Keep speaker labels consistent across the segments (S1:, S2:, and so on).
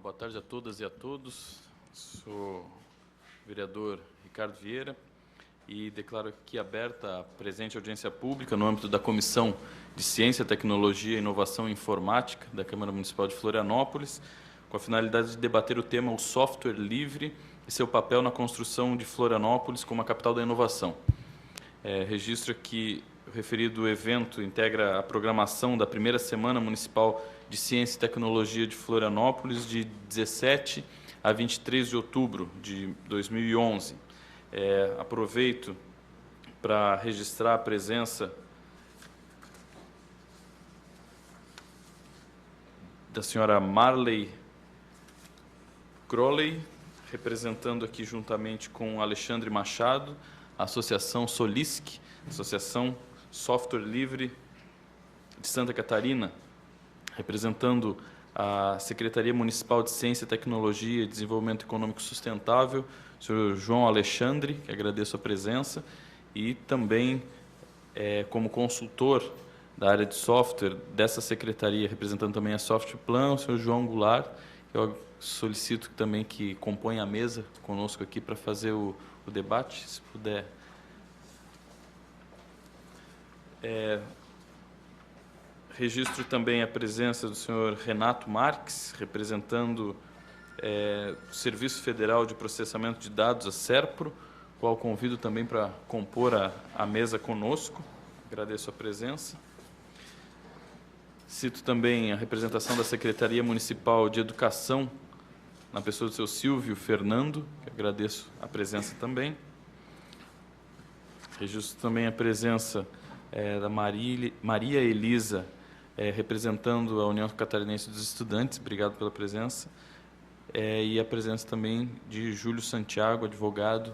S1: Boa tarde a todas e a todos. Sou o vereador Ricardo Vieira e declaro aqui aberta a presente audiência pública no âmbito da Comissão de Ciência, Tecnologia, Inovação e Informática da Câmara Municipal de Florianópolis, com a finalidade de debater o tema o software livre e seu papel na construção de Florianópolis como a capital da inovação. Registro aqui o referido evento integra a programação da primeira Semana Municipal de Ciência e Tecnologia de Florianópolis, de 17 a 23 de outubro de 2011. Aproveito para registrar a presença da senhora Marley Crowley, representando aqui juntamente com Alexandre Machado, a Associação Solisc, Associação Software Livre de Santa Catarina, representando a Secretaria Municipal de Ciência, Tecnologia e Desenvolvimento Econômico Sustentável, o senhor João Alexandre, que agradeço a presença, e também como consultor da área de software dessa secretaria, representando também a Softplan, o senhor João Goulart, que eu solicito também que componha a mesa conosco aqui para fazer o debate, se puder. Registro também a presença do senhor Renato Marques, representando o Serviço Federal de Processamento de Dados, a SERPRO, qual convido também para compor a mesa conosco. Agradeço a presença. Cito também a representação da Secretaria Municipal de Educação, na pessoa do seu Silvio Fernando, que agradeço a presença também. Registro também a presença da Maria Elisa, representando a União Catarinense dos Estudantes, obrigado pela presença, e a presença também de Júlio Santiago, advogado,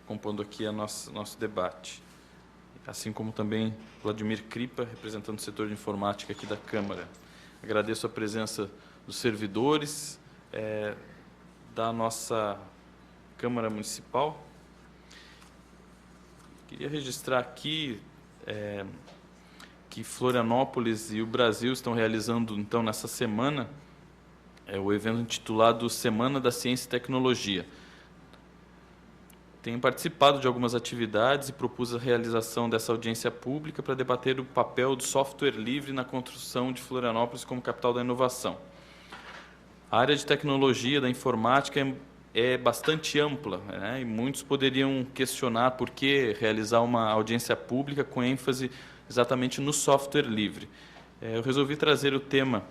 S1: compondo aqui nosso debate, assim como também Vladimir Kripa, representando o setor de informática aqui da Câmara. Agradeço a presença dos servidores da nossa Câmara Municipal. Queria registrar aqui que Florianópolis e o Brasil estão realizando, então, nessa semana, o evento intitulado Semana da Ciência e Tecnologia. Tenho participado de algumas atividades e propus a realização dessa audiência pública para debater o papel do software livre na construção de Florianópolis como capital da inovação. A área de tecnologia, da informática, é bastante ampla, né? E muitos poderiam questionar por que realizar uma audiência pública com ênfase exatamente no software livre. Eu resolvi trazer o tema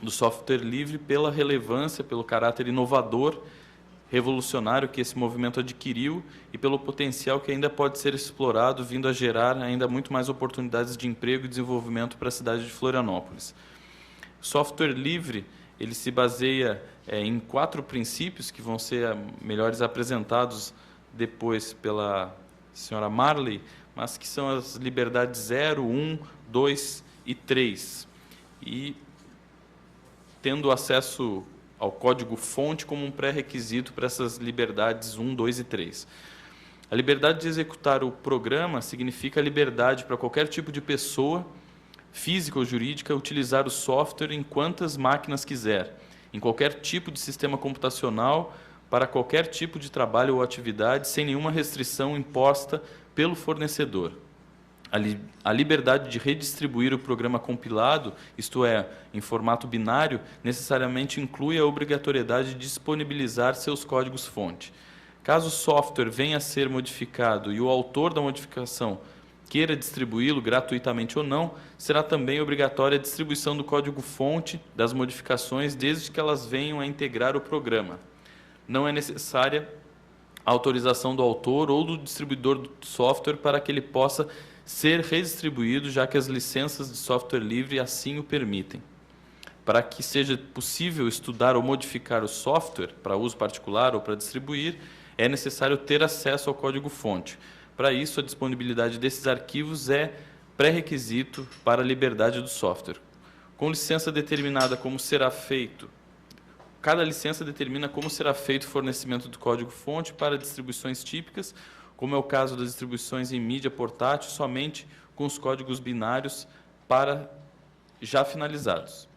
S1: do software livre pela relevância, pelo caráter inovador, revolucionário que esse movimento adquiriu e pelo potencial que ainda pode ser explorado, vindo a gerar ainda muito mais oportunidades de emprego e desenvolvimento para a cidade de Florianópolis. O software livre, ele se baseia em 4 princípios que vão ser melhores apresentados depois pela senhora Marley, mas que são as liberdades 0, 1, 2 e 3. E tendo acesso ao código-fonte como um pré-requisito para essas liberdades 1, 2 e 3. A liberdade de executar o programa significa a liberdade para qualquer tipo de pessoa, física ou jurídica, utilizar o software em quantas máquinas quiser, em qualquer tipo de sistema computacional, para qualquer tipo de trabalho ou atividade, sem nenhuma restrição imposta pelo fornecedor. A liberdade de redistribuir o programa compilado, isto é, em formato binário, necessariamente inclui a obrigatoriedade de disponibilizar seus códigos-fonte. Caso o software venha a ser modificado e o autor da modificação queira distribuí-lo gratuitamente ou não, será também obrigatória a distribuição do código-fonte das modificações, desde que elas venham a integrar o programa. Não é necessária a autorização do autor ou do distribuidor do software para que ele possa ser redistribuído, já que as licenças de software livre assim o permitem. Para que seja possível estudar ou modificar o software para uso particular ou para distribuir, é necessário ter acesso ao código-fonte. Para isso, a disponibilidade desses arquivos é pré-requisito para a liberdade do software. Com licença determinada como será feito, cada licença determina como será feito o fornecimento do código-fonte para distribuições típicas, como é o caso das distribuições em mídia portátil, somente com os códigos binários para já finalizados.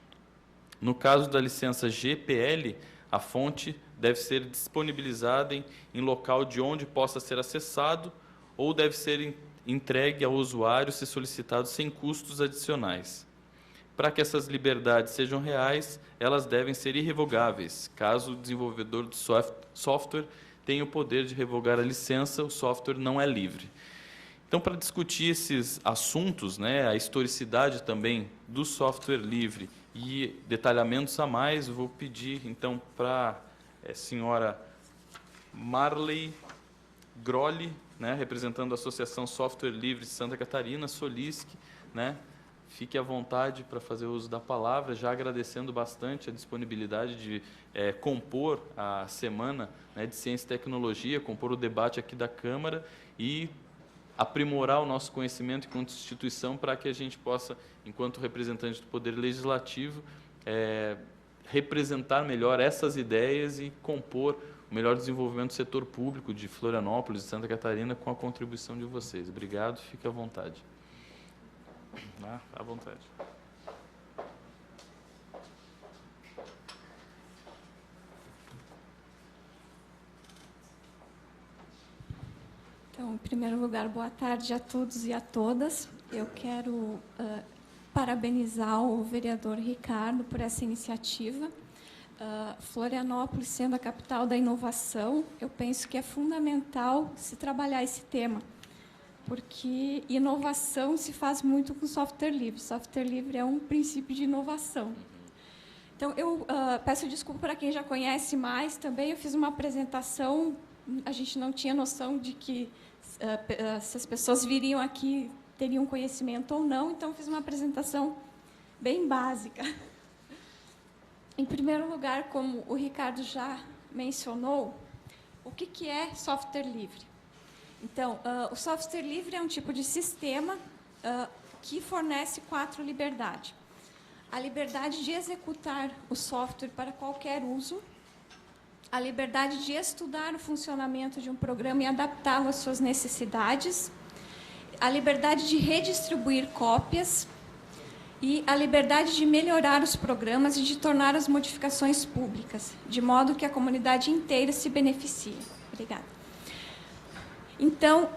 S1: No caso da licença GPL, a fonte deve ser disponibilizada em local de onde possa ser acessado ou deve ser entregue ao usuário se solicitado sem custos adicionais. Para que essas liberdades sejam reais, elas devem ser irrevogáveis. Caso o desenvolvedor do software tenha o poder de revogar a licença, o software não é livre. Então, para discutir esses assuntos, né, a historicidade também do software livre e detalhamentos a mais, eu vou pedir, então, para a senhora Marley Grolli, né, representando a Associação Software Livre de Santa Catarina, Solisc, né, fique à vontade para fazer uso da palavra, já agradecendo bastante a disponibilidade de compor a semana, né, de Ciência e Tecnologia, compor o debate aqui da Câmara e aprimorar o nosso conhecimento enquanto instituição para que a gente possa, enquanto representante do Poder Legislativo, representar melhor essas ideias e compor o melhor desenvolvimento do setor público de Florianópolis e Santa Catarina com a contribuição de vocês. Obrigado, fique à vontade. À vontade.
S2: Então, em primeiro lugar, boa tarde a todos e a todas. Eu quero parabenizar o vereador Ricardo por essa iniciativa. Florianópolis sendo a capital da inovação, eu penso que é fundamental se trabalhar esse tema, porque inovação se faz muito com software livre. Software livre é um princípio de inovação. Então, eu peço desculpa para quem já conhece mais também. Eu fiz uma apresentação, a gente não tinha noção de que se as pessoas viriam aqui teriam conhecimento ou não, então fiz uma apresentação bem básica. Em primeiro lugar, como o Ricardo já mencionou, o que é software livre? Então, o software livre é um tipo de sistema que fornece 4 liberdades. A liberdade de executar o software para qualquer uso, a liberdade de estudar o funcionamento de um programa e adaptá-lo às suas necessidades, a liberdade de redistribuir cópias e a liberdade de melhorar os programas e de tornar as modificações públicas, de modo que a comunidade inteira se beneficie. Obrigada. Então,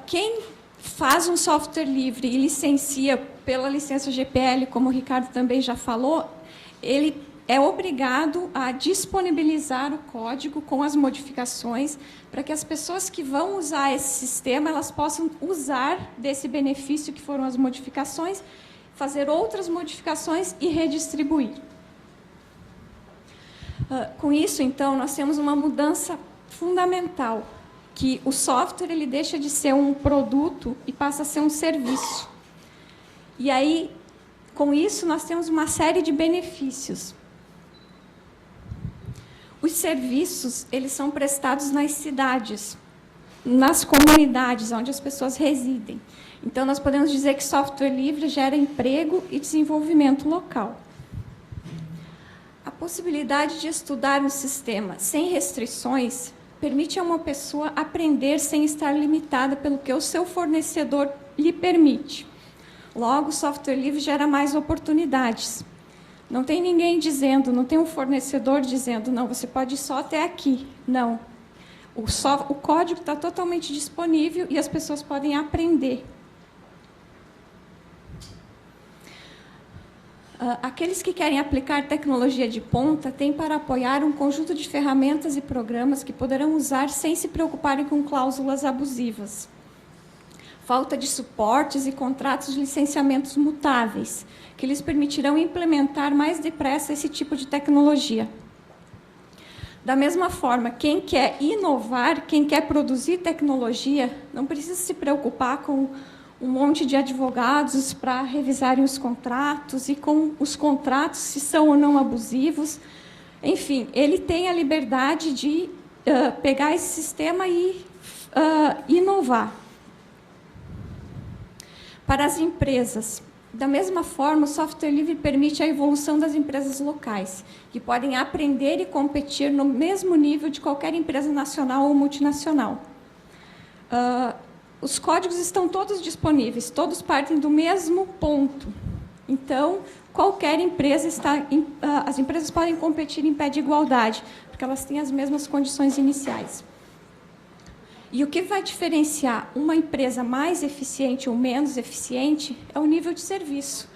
S2: quem faz um software livre e licencia pela licença GPL, como o Ricardo também já falou, ele é obrigado a disponibilizar o código com as modificações para que as pessoas que vão usar esse sistema elas possam usar desse benefício que foram as modificações, fazer outras modificações e redistribuir. Com isso, então, nós temos uma mudança fundamental, que o software ele deixa de ser um produto e passa a ser um serviço. E aí, com isso, nós temos uma série de benefícios. Os serviços, eles são prestados nas cidades, nas comunidades onde as pessoas residem. Então, nós podemos dizer que software livre gera emprego e desenvolvimento local. A possibilidade de estudar um sistema sem restrições permite a uma pessoa aprender sem estar limitada pelo que o seu fornecedor lhe permite. Logo, o software livre gera mais oportunidades. Não tem ninguém dizendo, não tem um fornecedor dizendo, não, você pode ir só até aqui. Não. O código está totalmente disponível e as pessoas podem aprender. Aqueles que querem aplicar tecnologia de ponta têm para apoiar um conjunto de ferramentas e programas que poderão usar sem se preocuparem com cláusulas abusivas. Falta de suportes e contratos de licenciamentos mutáveis, que lhes permitirão implementar mais depressa esse tipo de tecnologia. Da mesma forma, quem quer inovar, quem quer produzir tecnologia, não precisa se preocupar com um monte de advogados para revisarem os contratos e com os contratos, se são ou não abusivos. Enfim, ele tem a liberdade de pegar esse sistema e inovar. Para as empresas, da mesma forma, o software livre permite a evolução das empresas locais, que podem aprender e competir no mesmo nível de qualquer empresa nacional ou multinacional. Os códigos estão todos disponíveis, todos partem do mesmo ponto. Então, qualquer empresa as empresas podem competir em pé de igualdade, porque elas têm as mesmas condições iniciais. E o que vai diferenciar uma empresa mais eficiente ou menos eficiente é o nível de serviço.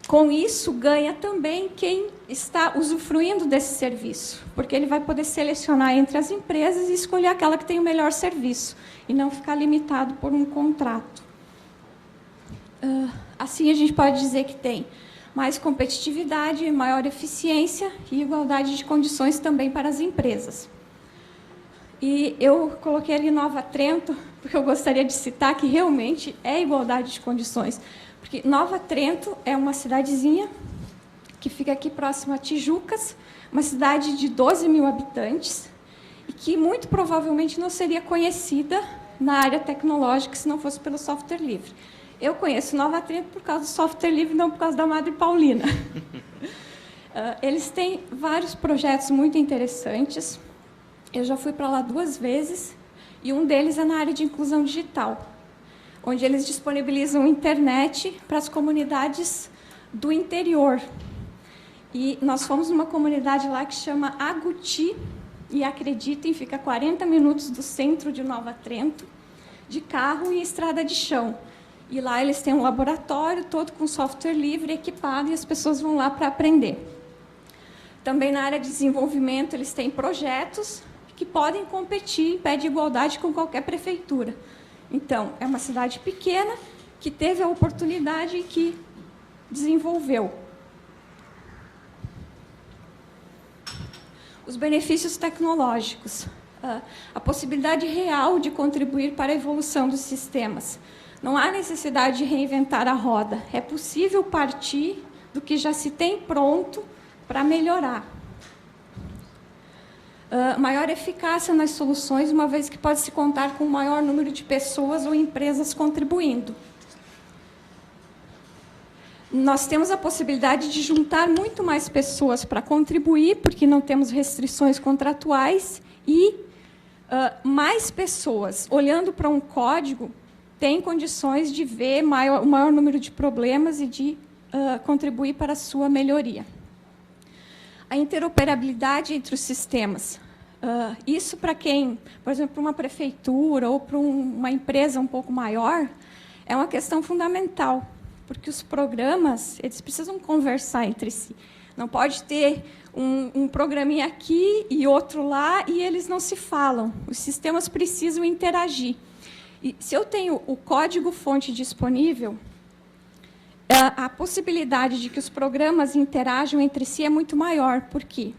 S2: Com isso, ganha também quem está usufruindo desse serviço, porque ele vai poder selecionar entre as empresas e escolher aquela que tem o melhor serviço, e não ficar limitado por um contrato. Assim, a gente pode dizer que tem mais competitividade, maior eficiência e igualdade de condições também para as empresas. E eu coloquei ali Nova Trento, porque eu gostaria de citar que realmente é igualdade de condições. Porque Nova Trento é uma cidadezinha que fica aqui próximo a Tijucas, uma cidade de 12 mil habitantes, e que muito provavelmente não seria conhecida na área tecnológica se não fosse pelo software livre. Eu conheço Nova Trento por causa do software livre, não por causa da Madre Paulina. Eles têm vários projetos muito interessantes. Eu já fui para lá 2 vezes, e um deles é na área de inclusão digital, onde eles disponibilizam internet para as comunidades do interior. E nós fomos numa comunidade lá que chama Aguti, e acreditem, fica a 40 minutos do centro de Nova Trento, de carro e estrada de chão. E lá eles têm um laboratório todo com software livre equipado, e as pessoas vão lá para aprender. Também na área de desenvolvimento, eles têm projetos que podem competir em pé de igualdade com qualquer prefeitura. Então, é uma cidade pequena que teve a oportunidade e que desenvolveu. Os benefícios tecnológicos. A possibilidade real de contribuir para a evolução dos sistemas. Não há necessidade de reinventar a roda. É possível partir do que já se tem pronto para melhorar. Maior eficácia nas soluções, uma vez que pode-se contar com um maior número de pessoas ou empresas contribuindo. Nós temos a possibilidade de juntar muito mais pessoas para contribuir, porque não temos restrições contratuais, e mais pessoas, olhando para um código, têm condições de ver o maior número de problemas e de contribuir para a sua melhoria. A interoperabilidade entre os sistemas. Isso, para quem, por exemplo, para uma prefeitura ou para uma empresa um pouco maior, é uma questão fundamental, porque os programas eles precisam conversar entre si. Não pode ter um programinha aqui e outro lá e eles não se falam. Os sistemas precisam interagir. E, se eu tenho o código-fonte disponível, a possibilidade de que os programas interajam entre si é muito maior, porque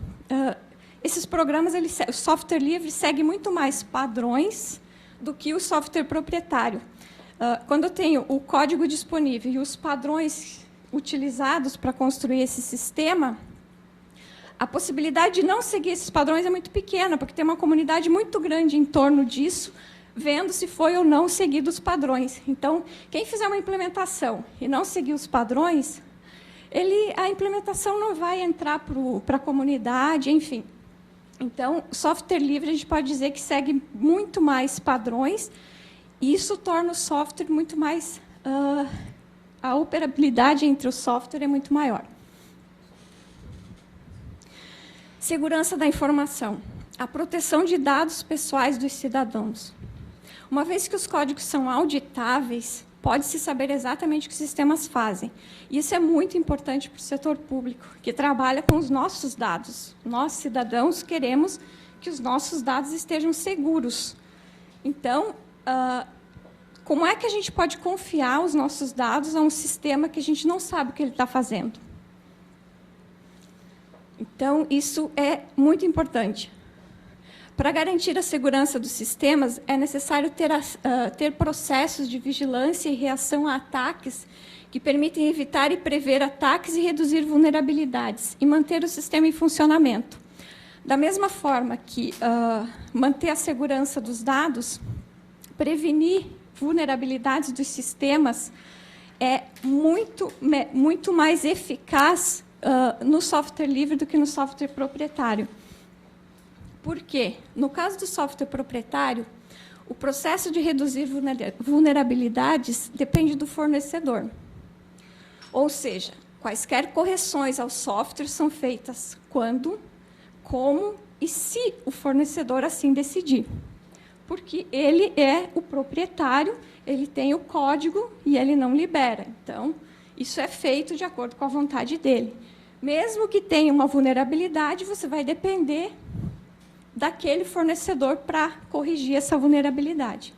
S2: esses programas, o software livre segue muito mais padrões do que o software proprietário. Quando eu tenho o código disponível e os padrões utilizados para construir esse sistema, a possibilidade de não seguir esses padrões é muito pequena, porque tem uma comunidade muito grande em torno disso, vendo se foi ou não seguido os padrões. Então, quem fizer uma implementação e não seguir os padrões, a implementação não vai entrar para a comunidade, enfim. Então, software livre, a gente pode dizer que segue muito mais padrões, e isso torna o software muito mais... a operabilidade entre o software é muito maior. Segurança da informação. A proteção de dados pessoais dos cidadãos. Uma vez que os códigos são auditáveis, pode-se saber exatamente o que os sistemas fazem. Isso é muito importante para o setor público, que trabalha com os nossos dados. Nós, cidadãos, queremos que os nossos dados estejam seguros. Então, como é que a gente pode confiar os nossos dados a um sistema que a gente não sabe o que ele está fazendo? Então, isso é muito importante. Para garantir a segurança dos sistemas, é necessário ter processos de vigilância e reação a ataques que permitem evitar e prever ataques e reduzir vulnerabilidades, e manter o sistema em funcionamento. Da mesma forma que manter a segurança dos dados, prevenir vulnerabilidades dos sistemas é muito mais eficaz no software livre do que no software proprietário. Por quê? No caso do software proprietário, o processo de reduzir vulnerabilidades depende do fornecedor. Ou seja, quaisquer correções ao software são feitas quando, como e se o fornecedor assim decidir. Porque ele é o proprietário, ele tem o código e ele não libera. Então, isso é feito de acordo com a vontade dele. Mesmo que tenha uma vulnerabilidade, você vai depender daquele fornecedor para corrigir essa vulnerabilidade.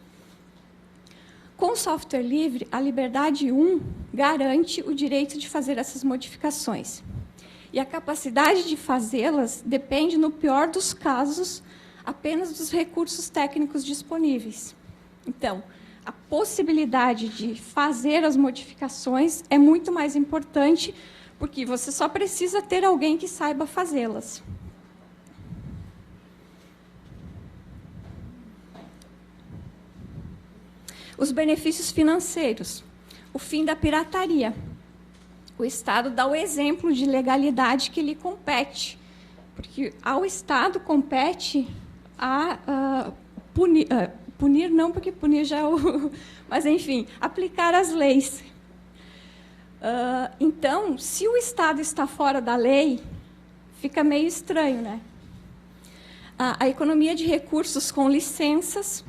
S2: Com o software livre, a liberdade 1 garante o direito de fazer essas modificações. E a capacidade de fazê-las depende, no pior dos casos, apenas dos recursos técnicos disponíveis. Então, a possibilidade de fazer as modificações é muito mais importante, porque você só precisa ter alguém que saiba fazê-las. Os benefícios financeiros. O fim da pirataria. O Estado dá o exemplo de legalidade que lhe compete, porque ao Estado compete a punir não, porque punir já é o... Mas, enfim, aplicar as leis. Então, se o Estado está fora da lei, fica meio estranho, né? A economia de recursos com licenças.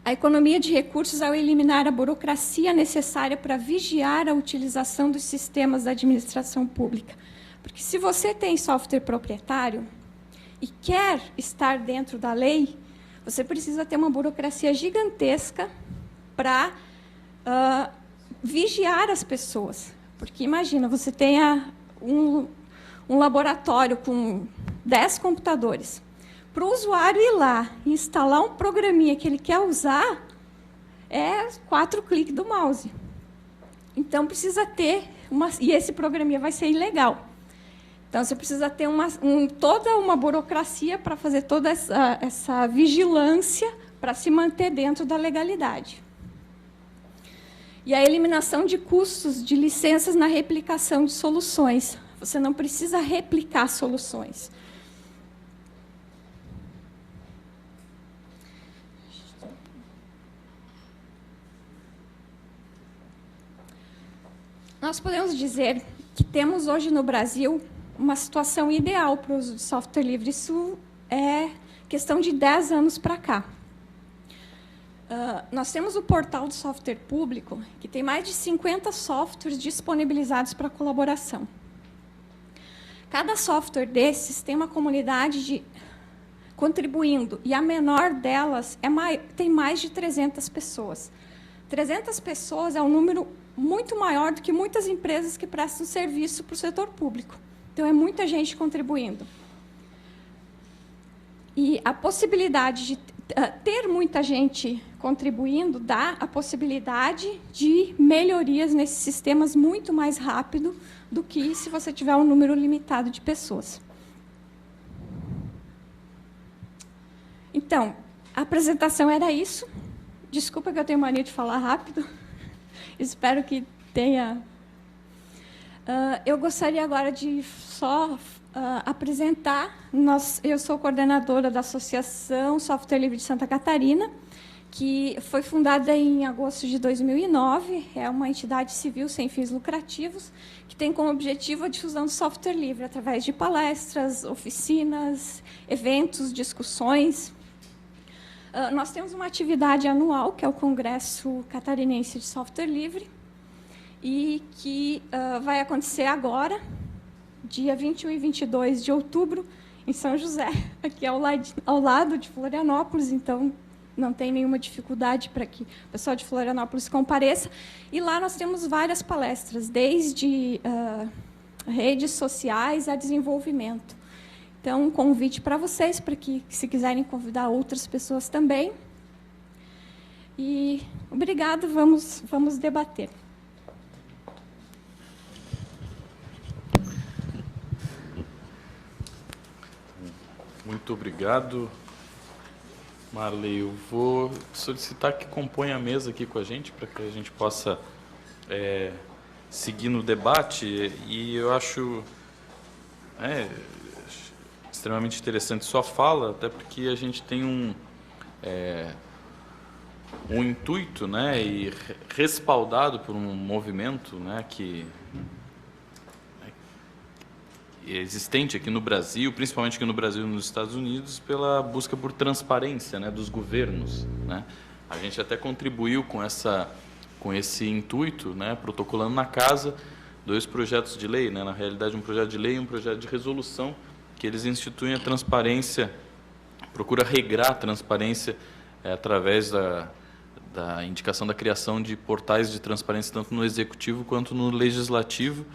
S2: A economia de recursos ao eliminar a burocracia necessária para vigiar a utilização dos sistemas da administração pública. Porque, se você tem software proprietário e quer estar dentro da lei, você precisa ter uma burocracia gigantesca para vigiar as pessoas. Porque, imagina, você tenha um laboratório com 10 computadores. Para o usuário ir lá e instalar um programinha que ele quer usar, é 4 cliques do mouse. Então, precisa ter e esse programinha vai ser ilegal. Então, você precisa ter toda uma burocracia para fazer toda essa vigilância para se manter dentro da legalidade. E a eliminação de custos de licenças na replicação de soluções. Você não precisa replicar soluções. Nós podemos dizer que temos hoje no Brasil uma situação ideal para o uso de software livre. Isso é questão de 10 anos para cá. Nós temos o portal do software público, que tem mais de 50 softwares disponibilizados para colaboração. Cada software desses tem uma comunidade contribuindo, e a menor delas tem mais de 300 pessoas. 300 pessoas é um número muito maior do que muitas empresas que prestam serviço para o setor público. Então, é muita gente contribuindo. E a possibilidade de ter muita gente contribuindo dá a possibilidade de melhorias nesses sistemas muito mais rápido do que se você tiver um número limitado de pessoas. Então, a apresentação era isso. Desculpa que eu tenho mania de falar rápido. Espero que tenha... eu gostaria agora de só apresentar. Eu sou coordenadora da Associação Software Livre de Santa Catarina, que foi fundada em agosto de 2009. É uma entidade civil sem fins lucrativos, que tem como objetivo a difusão do software livre, através de palestras, oficinas, eventos, discussões. Nós temos uma atividade anual, que é o Congresso Catarinense de Software Livre, e que vai acontecer agora, dia 21 e 22 de outubro, em São José, aqui ao lado de Florianópolis. Então, não tem nenhuma dificuldade para que o pessoal de Florianópolis compareça. E lá nós temos várias palestras, desde redes sociais a desenvolvimento. Então, um convite para vocês, para que, se quiserem convidar outras pessoas também. E obrigado, vamos debater.
S1: Muito obrigado, Marley. Eu vou solicitar que componha a mesa aqui com a gente, para que a gente possa seguir no debate. E eu acho extremamente interessante sua fala, até porque a gente tem um intuito, né, e respaldado por um movimento, né, que é existente aqui no Brasil, principalmente aqui no Brasil e nos Estados Unidos, pela busca por transparência, né, dos governos, né. A gente até contribuiu com esse intuito, né, protocolando na casa 2 projetos de lei, né, na realidade um projeto de lei e um projeto de resolução, que eles instituem a transparência, procura regrar a transparência através da indicação da criação de portais de transparência tanto no Executivo quanto no Legislativo.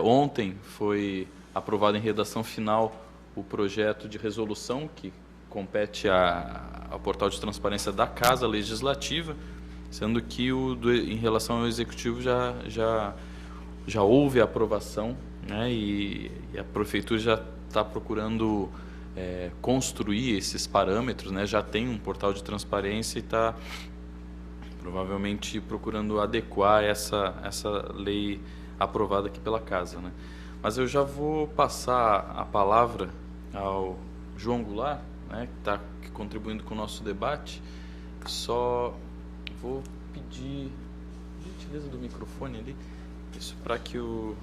S1: Ontem foi aprovado em redação final o projeto de resolução que compete ao portal de transparência da Casa Legislativa, sendo que em relação ao Executivo já houve a aprovação, né, e a Prefeitura já está procurando construir esses parâmetros, né, já tem um portal de transparência e está provavelmente procurando adequar essa lei aprovada aqui pela Casa, né. Mas eu já vou passar a palavra ao João Goulart, né, que está contribuindo com o nosso debate. Só vou pedir a gentileza do microfone ali, isso para que o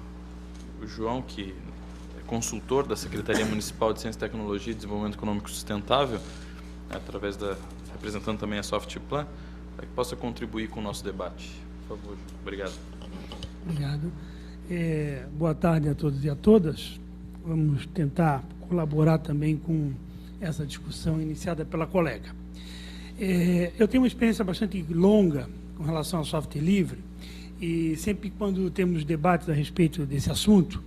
S1: João, que é consultor da Secretaria Municipal de Ciência, Tecnologia e Desenvolvimento Econômico Sustentável, através representando também a Softplan, para que possa contribuir com o nosso debate. Por favor, João. Obrigado.
S3: Obrigado. Boa tarde a todos e a todas. Vamos tentar colaborar também com essa discussão iniciada pela colega. Eu tenho uma experiência bastante longa com relação ao software livre e sempre quando temos debates a respeito desse assunto,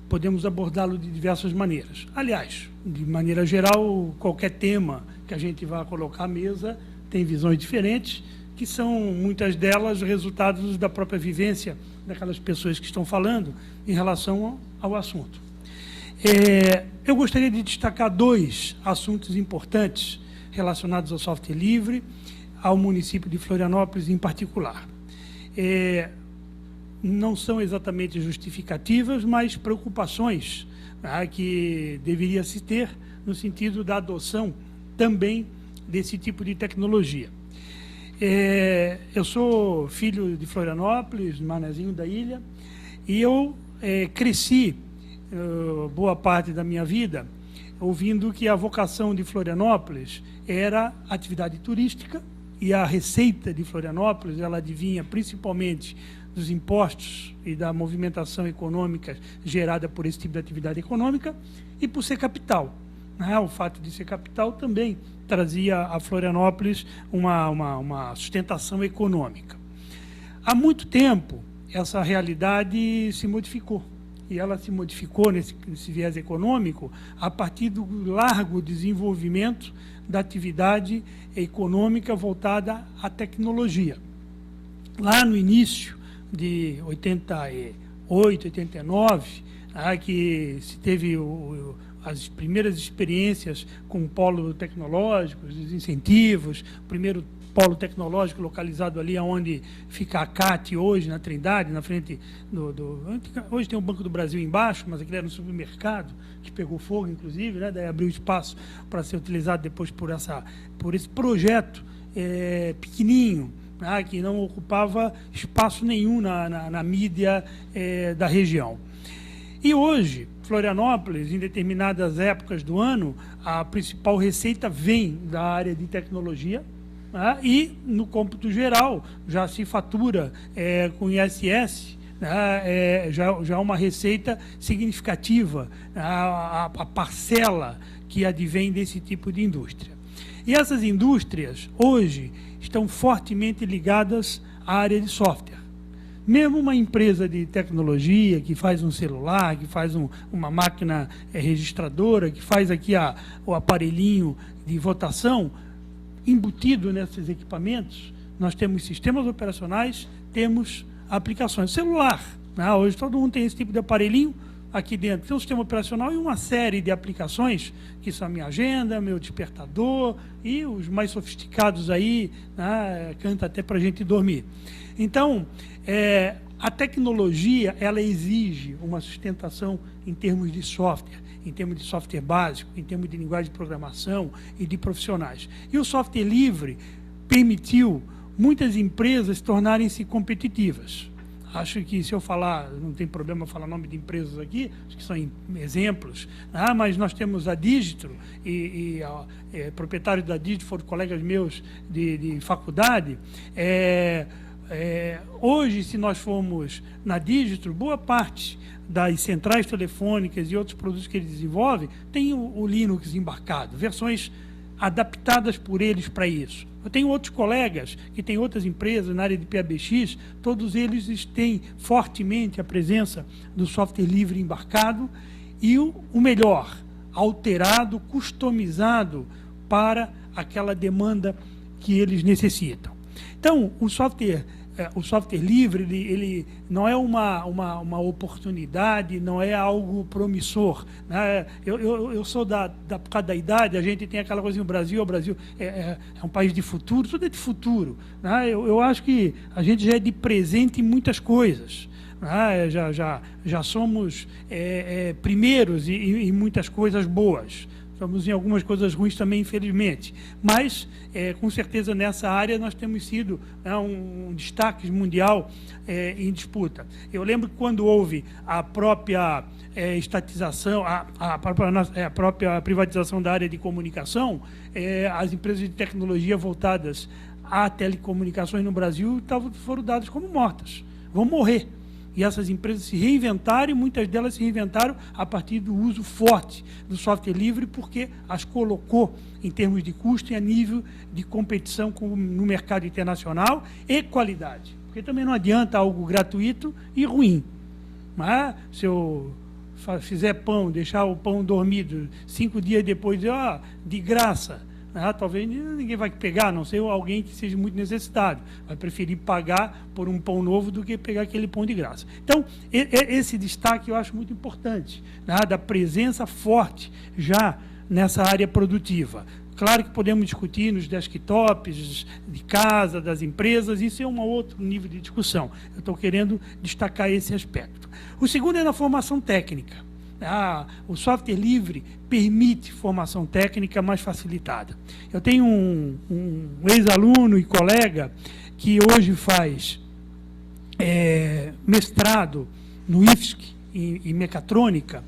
S3: podemos abordá-lo de diversas maneiras. Aliás, de maneira geral, qualquer tema que a gente vá colocar à mesa tem visões diferentes, que são, muitas delas, resultados da própria vivência daquelas pessoas que estão falando em relação ao assunto. Eu gostaria de destacar 2 assuntos importantes relacionados ao software livre, ao município de Florianópolis em particular. Não são exatamente justificativas, mas preocupações, né, que deveria se ter no sentido da adoção também desse tipo de tecnologia. Eu sou filho de Florianópolis, manezinho da ilha, e eu cresci boa parte da minha vida ouvindo que a vocação de Florianópolis era atividade turística e a receita de Florianópolis ela advinha principalmente dos impostos e da movimentação econômica gerada por esse tipo de atividade econômica e por ser capital. O fato de ser capital também trazia a Florianópolis uma sustentação econômica. Há muito tempo, essa realidade se modificou. E ela se modificou nesse viés econômico a partir do largo desenvolvimento da atividade econômica voltada à tecnologia. Lá no início de 88, 89, que se teve as primeiras experiências com o polo tecnológico, os incentivos, o primeiro polo tecnológico localizado ali onde fica a CAT hoje, na Trindade, na frente hoje tem o Banco do Brasil embaixo, mas aquele era um supermercado que pegou fogo, inclusive, né? Daí abriu espaço para ser utilizado depois por esse projeto pequenininho, que não ocupava espaço nenhum na mídia da região. E hoje, Florianópolis, em determinadas épocas do ano, a principal receita vem da área de tecnologia, e, no cômputo geral, já se fatura com ISS, já uma receita significativa, a parcela que advém desse tipo de indústria. E essas indústrias, hoje, estão fortemente ligadas à área de software. Mesmo uma empresa de tecnologia que faz um celular, que faz uma máquina registradora, que faz aqui o aparelhinho de votação, embutido nesses equipamentos, nós temos sistemas operacionais, temos aplicações. Celular, hoje todo mundo tem esse tipo de aparelhinho aqui dentro. Tem um sistema operacional e uma série de aplicações, que são a minha agenda, meu despertador e os mais sofisticados aí, canta até para a gente dormir. Então, a tecnologia, ela exige uma sustentação em termos de software, em termos de software básico, em termos de linguagem de programação e de profissionais. E o software livre permitiu muitas empresas tornarem-se competitivas. Acho que, se eu falar, não tem problema falar nome de empresas aqui, acho que são exemplos, mas nós temos a Digitro, proprietários da Digitro foram colegas meus de faculdade. Hoje, se nós formos na Digitro, boa parte das centrais telefônicas e outros produtos que eles desenvolvem tem o Linux embarcado, versões adaptadas por eles para isso. Eu tenho outros colegas que têm outras empresas na área de PABX, todos eles têm fortemente a presença do software livre embarcado e o melhor, alterado, customizado para aquela demanda que eles necessitam. Então, o software livre, ele não é uma oportunidade, não é algo promissor, né? Eu sou por causa da idade, a gente tem aquela coisa, o Brasil é um país de futuro, tudo é de futuro, né? Eu acho que a gente já é de presente em muitas coisas. Já somos primeiros em muitas coisas boas. Estamos em algumas coisas ruins também, infelizmente. Mas, com certeza, nessa área nós temos sido um destaque mundial em disputa. Eu lembro que quando houve a própria estatização, a própria privatização da área de comunicação, as empresas de tecnologia voltadas a telecomunicações no Brasil foram dadas como mortas. Vão morrer. E essas empresas se reinventaram, e muitas delas se reinventaram a partir do uso forte do software livre, porque as colocou em termos de custo e a nível de competição no mercado internacional e qualidade. Porque também não adianta algo gratuito e ruim. Mas, se eu fizer pão, deixar o pão dormido 5 dias depois, de graça, talvez ninguém vai pegar, a não ser alguém que seja muito necessitado. Vai preferir pagar por um pão novo do que pegar aquele pão de graça. Então, esse destaque eu acho muito importante, da presença forte já nessa área produtiva. Claro que podemos discutir nos desktops de casa, das empresas, isso é um outro nível de discussão. Eu estou querendo destacar esse aspecto. O segundo é na formação técnica. O software livre permite formação técnica mais facilitada. Eu tenho um ex-aluno e colega que hoje faz mestrado no IFSC, em mecatrônica,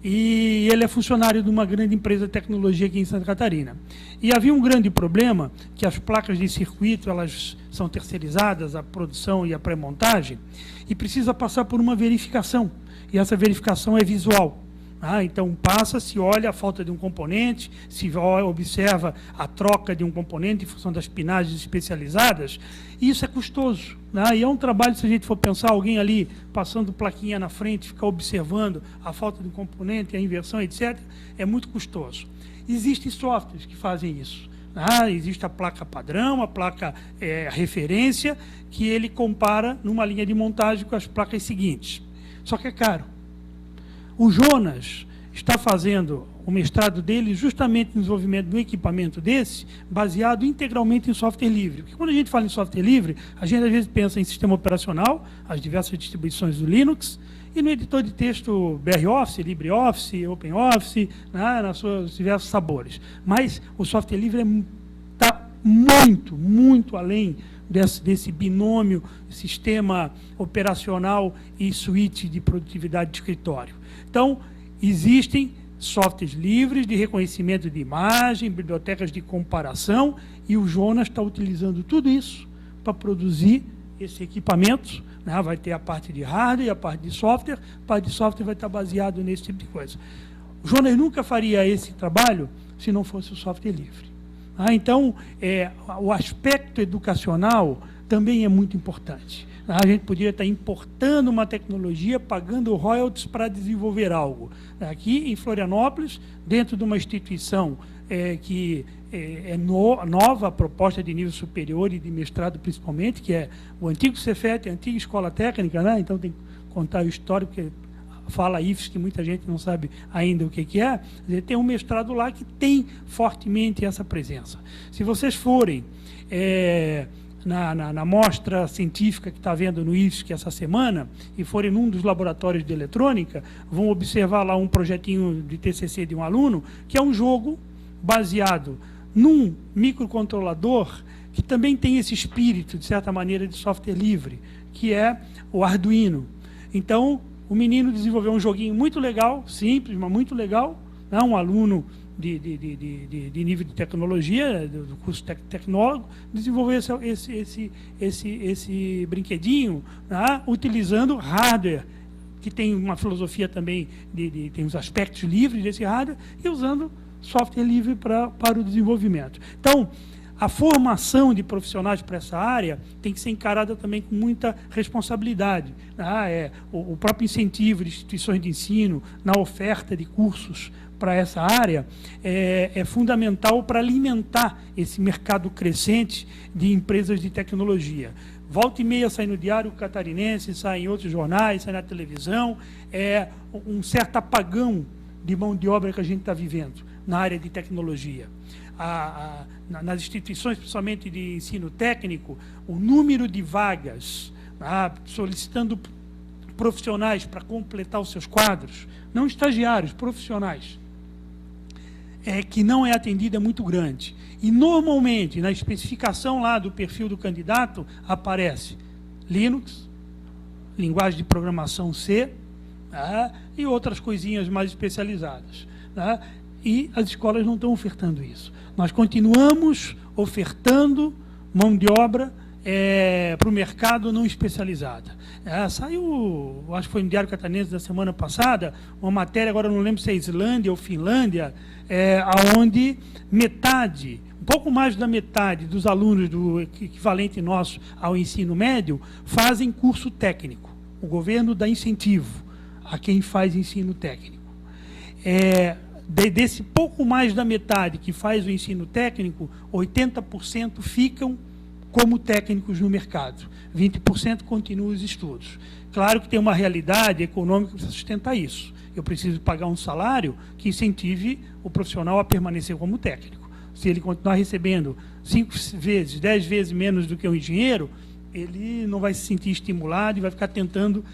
S3: e ele é funcionário de uma grande empresa de tecnologia aqui em Santa Catarina. E havia um grande problema, que as placas de circuito elas são terceirizadas, a produção e a pré-montagem, e precisa passar por uma verificação. E essa verificação é visual. Então, se olha a falta de um componente, se observa a troca de um componente em função das pinagens especializadas, e isso é custoso. E é um trabalho, se a gente for pensar, alguém ali passando plaquinha na frente, ficar observando a falta de um componente, a inversão, etc., é muito custoso. Existem softwares que fazem isso. Existe a placa padrão, a placa referência, que ele compara numa linha de montagem com as placas seguintes. Só que é caro. O Jonas está fazendo o mestrado dele justamente no desenvolvimento de um equipamento desse, baseado integralmente em software livre. Porque quando a gente fala em software livre, a gente às vezes pensa em sistema operacional, as diversas distribuições do Linux, e no editor de texto BROffice, LibreOffice, OpenOffice, nos seus diversos sabores. Mas o software livre está muito, muito além desse binômio sistema operacional e suíte de produtividade de escritório. Então, existem softwares livres de reconhecimento de imagem, bibliotecas de comparação, e o Jonas está utilizando tudo isso para produzir esse equipamento. Vai ter a parte de hardware e a parte de software. A parte de software vai estar baseado nesse tipo de coisa. O Jonas nunca faria esse trabalho se não fosse o software livre. Então, o aspecto educacional também é muito importante. A gente poderia estar importando uma tecnologia, pagando royalties para desenvolver algo. Aqui em Florianópolis, dentro de uma instituição que é nova, a proposta de nível superior e de mestrado principalmente, que é o antigo Cefet, a antiga escola técnica, então tem que contar o histórico, porque fala IFES, que muita gente não sabe ainda o que é. Tem um mestrado lá que tem fortemente essa presença. Se vocês forem na mostra científica que está havendo no IFSC essa semana, e forem num dos laboratórios de eletrônica, vão observar lá um projetinho de TCC de um aluno, que é um jogo baseado num microcontrolador que também tem esse espírito, de certa maneira, de software livre, que é o Arduino. Então, o menino desenvolveu um joguinho muito legal, simples, mas muito legal, né? Um aluno de nível de tecnologia, do curso tecnólogo, desenvolveu esse brinquedinho, né? Utilizando hardware, que tem uma filosofia também, tem os aspectos livres desse hardware, e usando software livre para o desenvolvimento. Então, a formação de profissionais para essa área tem que ser encarada também com muita responsabilidade. O próprio incentivo de instituições de ensino na oferta de cursos para essa área é fundamental para alimentar esse mercado crescente de empresas de tecnologia. Volta e meia sai no Diário Catarinense, sai em outros jornais, sai na televisão, um certo apagão de mão de obra que a gente está vivendo na área de tecnologia. Nas instituições, principalmente de ensino técnico, o número de vagas solicitando profissionais para completar os seus quadros, não estagiários, profissionais, que não é atendida é muito grande. E, normalmente, na especificação lá do perfil do candidato, aparece Linux, linguagem de programação C, e outras coisinhas mais especializadas. E as escolas não estão ofertando isso. Nós continuamos ofertando mão de obra para o mercado não especializada. Saiu, acho que foi no Diário Catarinense da semana passada, uma matéria, agora não lembro se é Islândia ou Finlândia, onde metade, um pouco mais da metade dos alunos do equivalente nosso ao ensino médio fazem curso técnico. O governo dá incentivo a quem faz ensino técnico. Desse pouco mais da metade que faz o ensino técnico, 80% ficam como técnicos no mercado, 20% continuam os estudos. Claro que tem uma realidade econômica para sustentar isso. Eu preciso pagar um salário que incentive o profissional a permanecer como técnico. Se ele continuar recebendo 5 vezes, 10 vezes menos do que um engenheiro, ele não vai se sentir estimulado e vai ficar tentando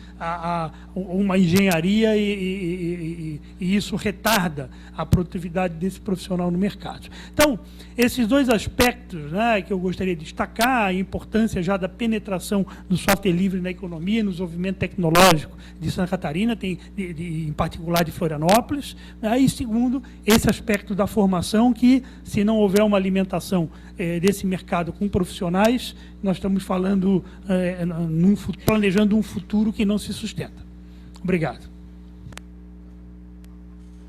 S3: uma engenharia e isso retarda a produtividade desse profissional no mercado. Então, esses dois aspectos, que eu gostaria de destacar, a importância já da penetração do software livre na economia, no desenvolvimento tecnológico de Santa Catarina, em particular de Florianópolis, e segundo, esse aspecto da formação que, se não houver uma alimentação desse mercado com profissionais, nós estamos falando, planejando um futuro que não se sustenta. Obrigado.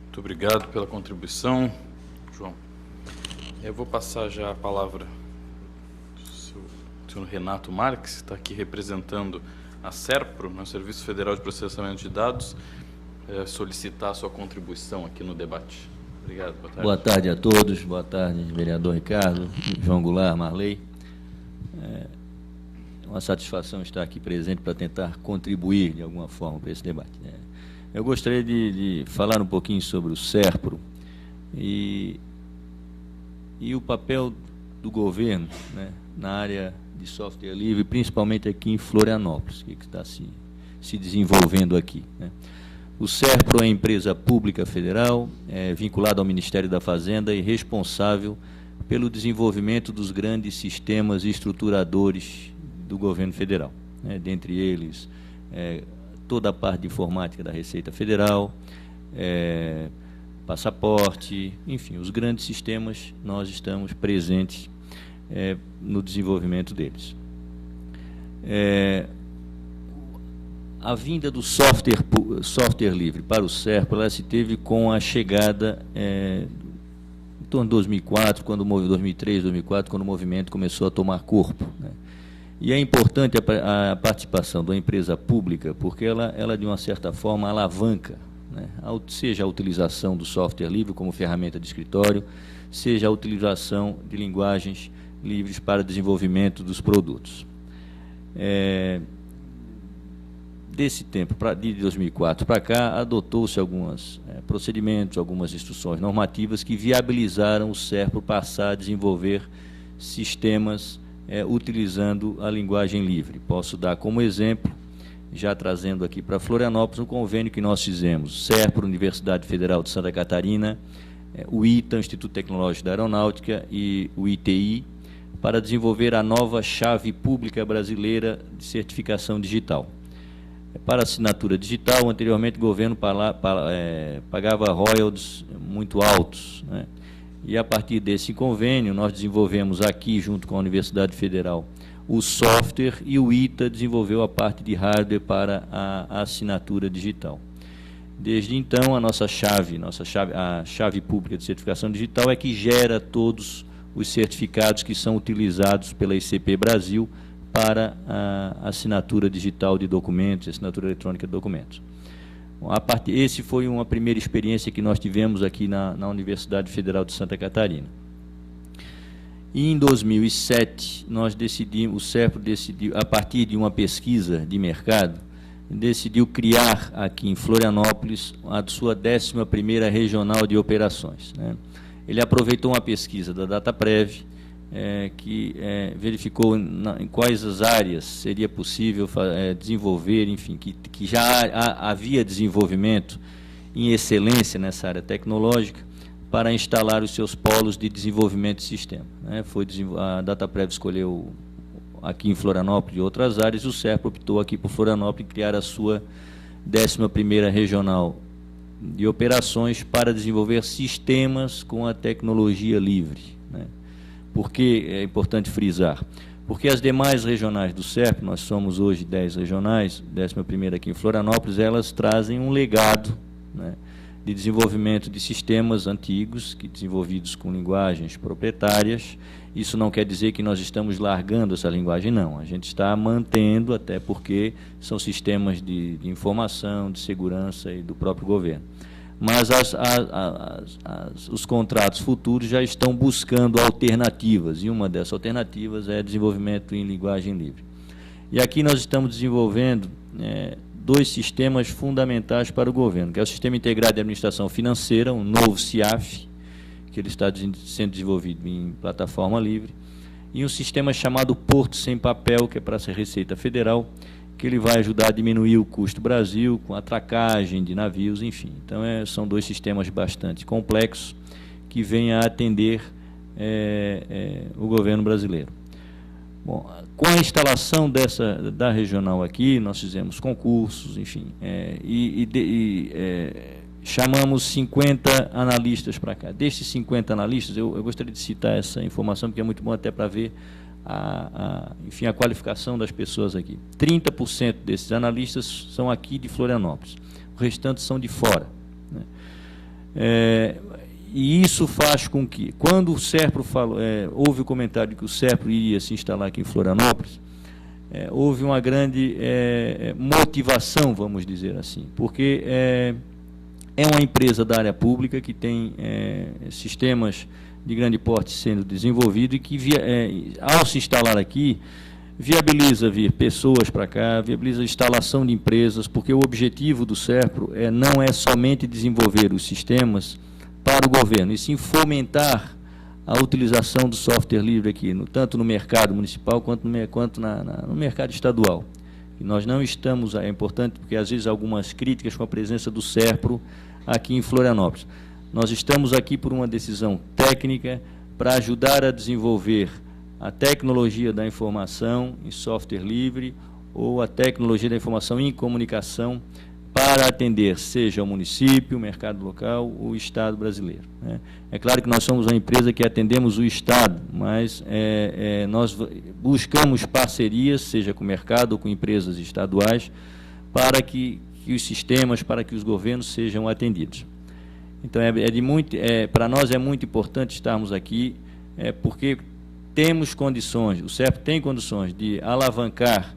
S1: Muito obrigado pela contribuição, João. Eu vou passar já a palavra ao senhor Renato Marques, que está aqui representando a SERPRO, no Serviço Federal de Processamento de Dados, solicitar a sua contribuição aqui no debate. Obrigado, boa tarde.
S4: Boa tarde a todos, boa tarde, vereador Ricardo, João Goulart, Marley. É uma satisfação estar aqui presente para tentar contribuir de alguma forma para esse debate. Eu gostaria de falar um pouquinho sobre o SERPRO e o papel do governo, na área de software livre, principalmente aqui em Florianópolis, que está se desenvolvendo aqui. O SERPRO é empresa pública federal, vinculada ao Ministério da Fazenda e responsável pelo desenvolvimento dos grandes sistemas estruturadores do governo federal, dentre eles toda a parte de informática da Receita Federal, passaporte, enfim, os grandes sistemas, nós estamos presentes no desenvolvimento deles. A vinda do software livre para o SERPRO, ela se teve com a chegada em torno de 2004, 2003, 2004, quando o movimento começou a tomar corpo. E é importante a participação da empresa pública, porque ela de uma certa forma, alavanca, seja a utilização do software livre como ferramenta de escritório, seja a utilização de linguagens livres para desenvolvimento dos produtos. Desse tempo, de 2004 para cá, adotou-se alguns procedimentos, algumas instruções normativas que viabilizaram o SERPRO passar a desenvolver sistemas utilizando a linguagem livre. Posso dar como exemplo, já trazendo aqui para Florianópolis, um convênio que nós fizemos, SERPRO, Universidade Federal de Santa Catarina, o ITA, Instituto Tecnológico da Aeronáutica, e o ITI, para desenvolver a nova chave pública brasileira de certificação digital. Para assinatura digital, anteriormente o governo pagava royalties muito altos, né? E a partir desse convênio, nós desenvolvemos aqui, junto com a Universidade Federal, o software, e o ITA desenvolveu a parte de hardware para a assinatura digital. Desde então, a chave pública de certificação digital é que gera todos os certificados que são utilizados pela ICP Brasil para a assinatura digital de documentos, assinatura eletrônica de documentos. Esse foi uma primeira experiência que nós tivemos aqui na Universidade Federal de Santa Catarina. E em 2007, o SERPRO decidiu, a partir de uma pesquisa de mercado, decidiu criar aqui em Florianópolis a sua 11ª regional de operações, né? Ele aproveitou uma pesquisa da DataPrev, que verificou em quais as áreas seria possível desenvolver, enfim, que já havia desenvolvimento em excelência nessa área tecnológica, para instalar os seus polos de desenvolvimento de sistema, né? A DataPrev escolheu aqui em Florianópolis e outras áreas, o SERPRO optou aqui por Florianópolis em criar a sua 11ª regional de operações para desenvolver sistemas com a tecnologia livre, né? Por que é importante frisar? Porque as demais regionais do SERPRO, nós somos hoje 10 regionais, 11ª aqui em Florianópolis, elas trazem um legado, né, de desenvolvimento de sistemas antigos, desenvolvidos com linguagens proprietárias. Isso não quer dizer que nós estamos largando essa linguagem, não. A gente está mantendo, até porque são sistemas de informação, de segurança e do próprio governo. Mas os contratos futuros já estão buscando alternativas, e uma dessas alternativas é desenvolvimento em linguagem livre. E aqui nós estamos desenvolvendo 2 sistemas fundamentais para o governo, que é o Sistema Integrado de Administração Financeira, um novo CIAF, que ele está sendo desenvolvido em plataforma livre, e um sistema chamado Porto Sem Papel, que é para a Receita Federal, que ele vai ajudar a diminuir o custo Brasil, com a atracagem de navios, enfim. Então, são 2 sistemas bastante complexos, que vêm a atender o governo brasileiro. Bom, com a instalação da regional aqui, nós fizemos concursos, enfim, chamamos 50 analistas para cá. Desses 50 analistas, eu gostaria de citar essa informação, porque é muito bom até para ver enfim, a qualificação das pessoas aqui. 30% desses analistas são aqui de Florianópolis, o restante são de fora, né? E isso faz com que, quando o SERPRO houve o comentário de que o SERPRO iria se instalar aqui em Florianópolis, houve uma grande motivação, vamos dizer assim, porque é uma empresa da área pública que tem sistemas de grande porte sendo desenvolvido, e que, ao se instalar aqui, viabiliza vir pessoas para cá, viabiliza a instalação de empresas, porque o objetivo do SERPRO não é somente desenvolver os sistemas para o governo, e sim fomentar a utilização do software livre aqui, tanto no mercado municipal quanto no mercado estadual. E nós não estamos, é importante, porque às vezes há algumas críticas com a presença do SERPRO aqui em Florianópolis. Nós estamos aqui por uma decisão técnica para ajudar a desenvolver a tecnologia da informação em software livre, ou a tecnologia da informação em comunicação, para atender, seja o município, o mercado local, o Estado brasileiro, né? É claro que nós somos uma empresa que atendemos o Estado, mas nós buscamos parcerias, seja com o mercado ou com empresas estaduais, para que os sistemas, para que os governos sejam atendidos. Então, para nós é muito importante estarmos aqui, porque temos condições, o SERPRO tem condições de alavancar,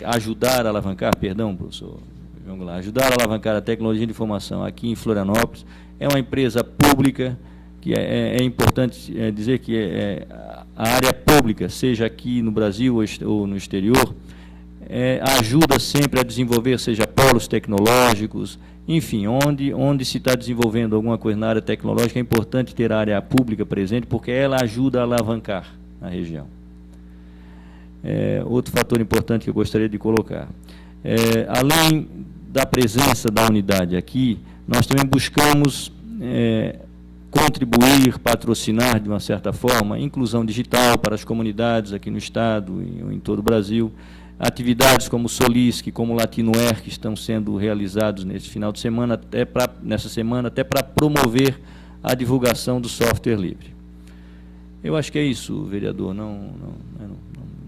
S4: ajudar a alavancar, perdão, professor João Goulart, ajudar a alavancar a tecnologia de informação aqui em Florianópolis. É uma empresa pública, que é importante dizer que a área pública, seja aqui no Brasil ou no exterior, ajuda sempre a desenvolver, seja polos tecnológicos, enfim, onde se está desenvolvendo alguma coisa na área tecnológica, é importante ter a área pública presente, porque ela ajuda a alavancar a região. Outro fator importante que eu gostaria de colocar. Além da presença da unidade aqui, nós também buscamos contribuir, patrocinar, de uma certa forma, a inclusão digital para as comunidades aqui no Estado e em todo o Brasil. Atividades como o Solisc, como o Latinoer, que estão sendo realizados nesse final de semana, nessa semana, até para promover a divulgação do software livre. Eu acho que é isso, vereador. Não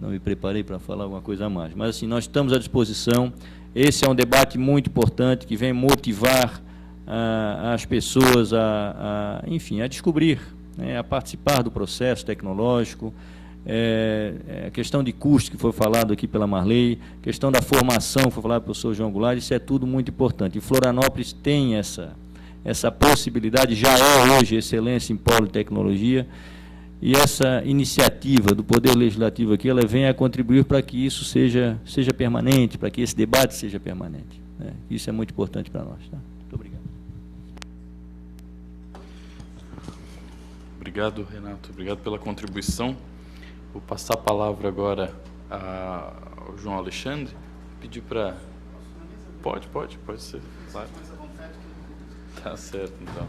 S4: me preparei para falar alguma coisa a mais. Mas, assim, nós estamos à disposição. Esse é um debate muito importante que vem motivar as pessoas enfim, a descobrir, né, a participar do processo tecnológico, a questão de custo que foi falado aqui pela Marley, questão da formação que foi falado pelo professor João Goulart, isso é tudo muito importante. E Florianópolis tem essa possibilidade, já é hoje excelência em polo de tecnologia, e essa iniciativa do Poder Legislativo aqui, ela vem a contribuir para que isso seja permanente, para que esse debate seja permanente, né? Isso é muito importante para nós. Tá? Muito obrigado.
S1: Obrigado, Renato. Obrigado pela contribuição. Vou passar a palavra agora ao João Alexandre. Pedir para... Pode ser. Claro. Tá certo, então.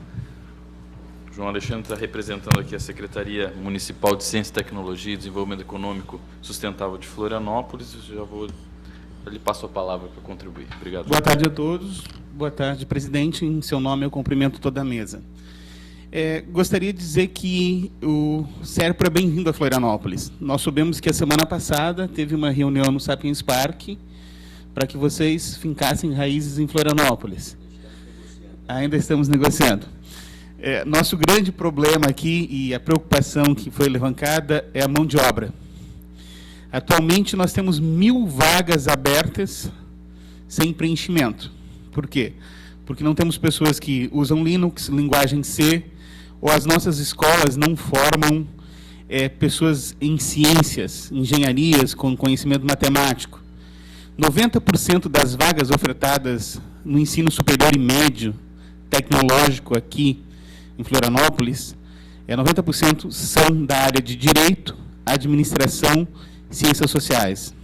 S1: João Alexandre está representando aqui a Secretaria Municipal de Ciência, Tecnologia e Desenvolvimento Econômico Sustentável de Florianópolis. Eu lhe passo a palavra para contribuir. Obrigado.
S5: Boa tarde a todos. Boa tarde, presidente. Em seu nome, eu cumprimento toda a mesa. Gostaria de dizer que o SERPRO é bem-vindo a Florianópolis. Nós soubemos que a semana passada teve uma reunião no Sapiens Park para que vocês fincassem raízes em Florianópolis. Ainda estamos negociando. Nosso grande problema aqui, e a preocupação que foi levantada, é a mão de obra. Atualmente, nós temos 1.000 vagas abertas sem preenchimento. Por quê? Porque não temos pessoas que usam Linux, linguagem C, ou as nossas escolas não formam pessoas em ciências, engenharias, com conhecimento matemático. 90% das vagas ofertadas no ensino superior e médio tecnológico aqui em Florianópolis, 90% são da área de Direito, Administração e Ciências Sociais.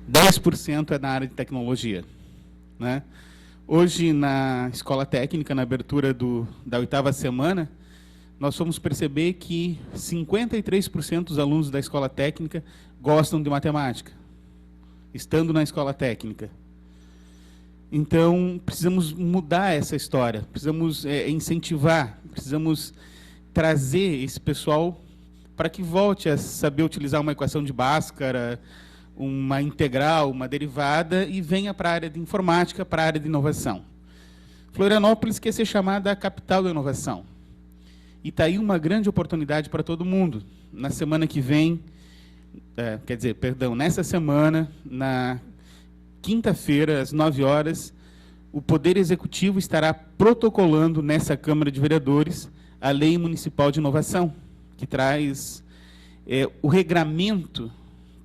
S5: 10% é da área de Tecnologia, né? Hoje, na Escola Técnica, na abertura da 8ª semana, nós fomos perceber que 53% dos alunos da Escola Técnica gostam de matemática, estando na Escola Técnica. Então, precisamos mudar essa história, precisamos incentivar, precisamos trazer esse pessoal para que volte a saber utilizar uma equação de Bhaskara, uma integral, uma derivada, e venha para a área de informática, para a área de inovação. Florianópolis quer ser chamada a capital da inovação. E está aí uma grande oportunidade para todo mundo. Na semana que vem, nessa semana, na quinta-feira, às 9 horas, o Poder Executivo estará protocolando nessa Câmara de Vereadores a Lei Municipal de Inovação, que traz o regramento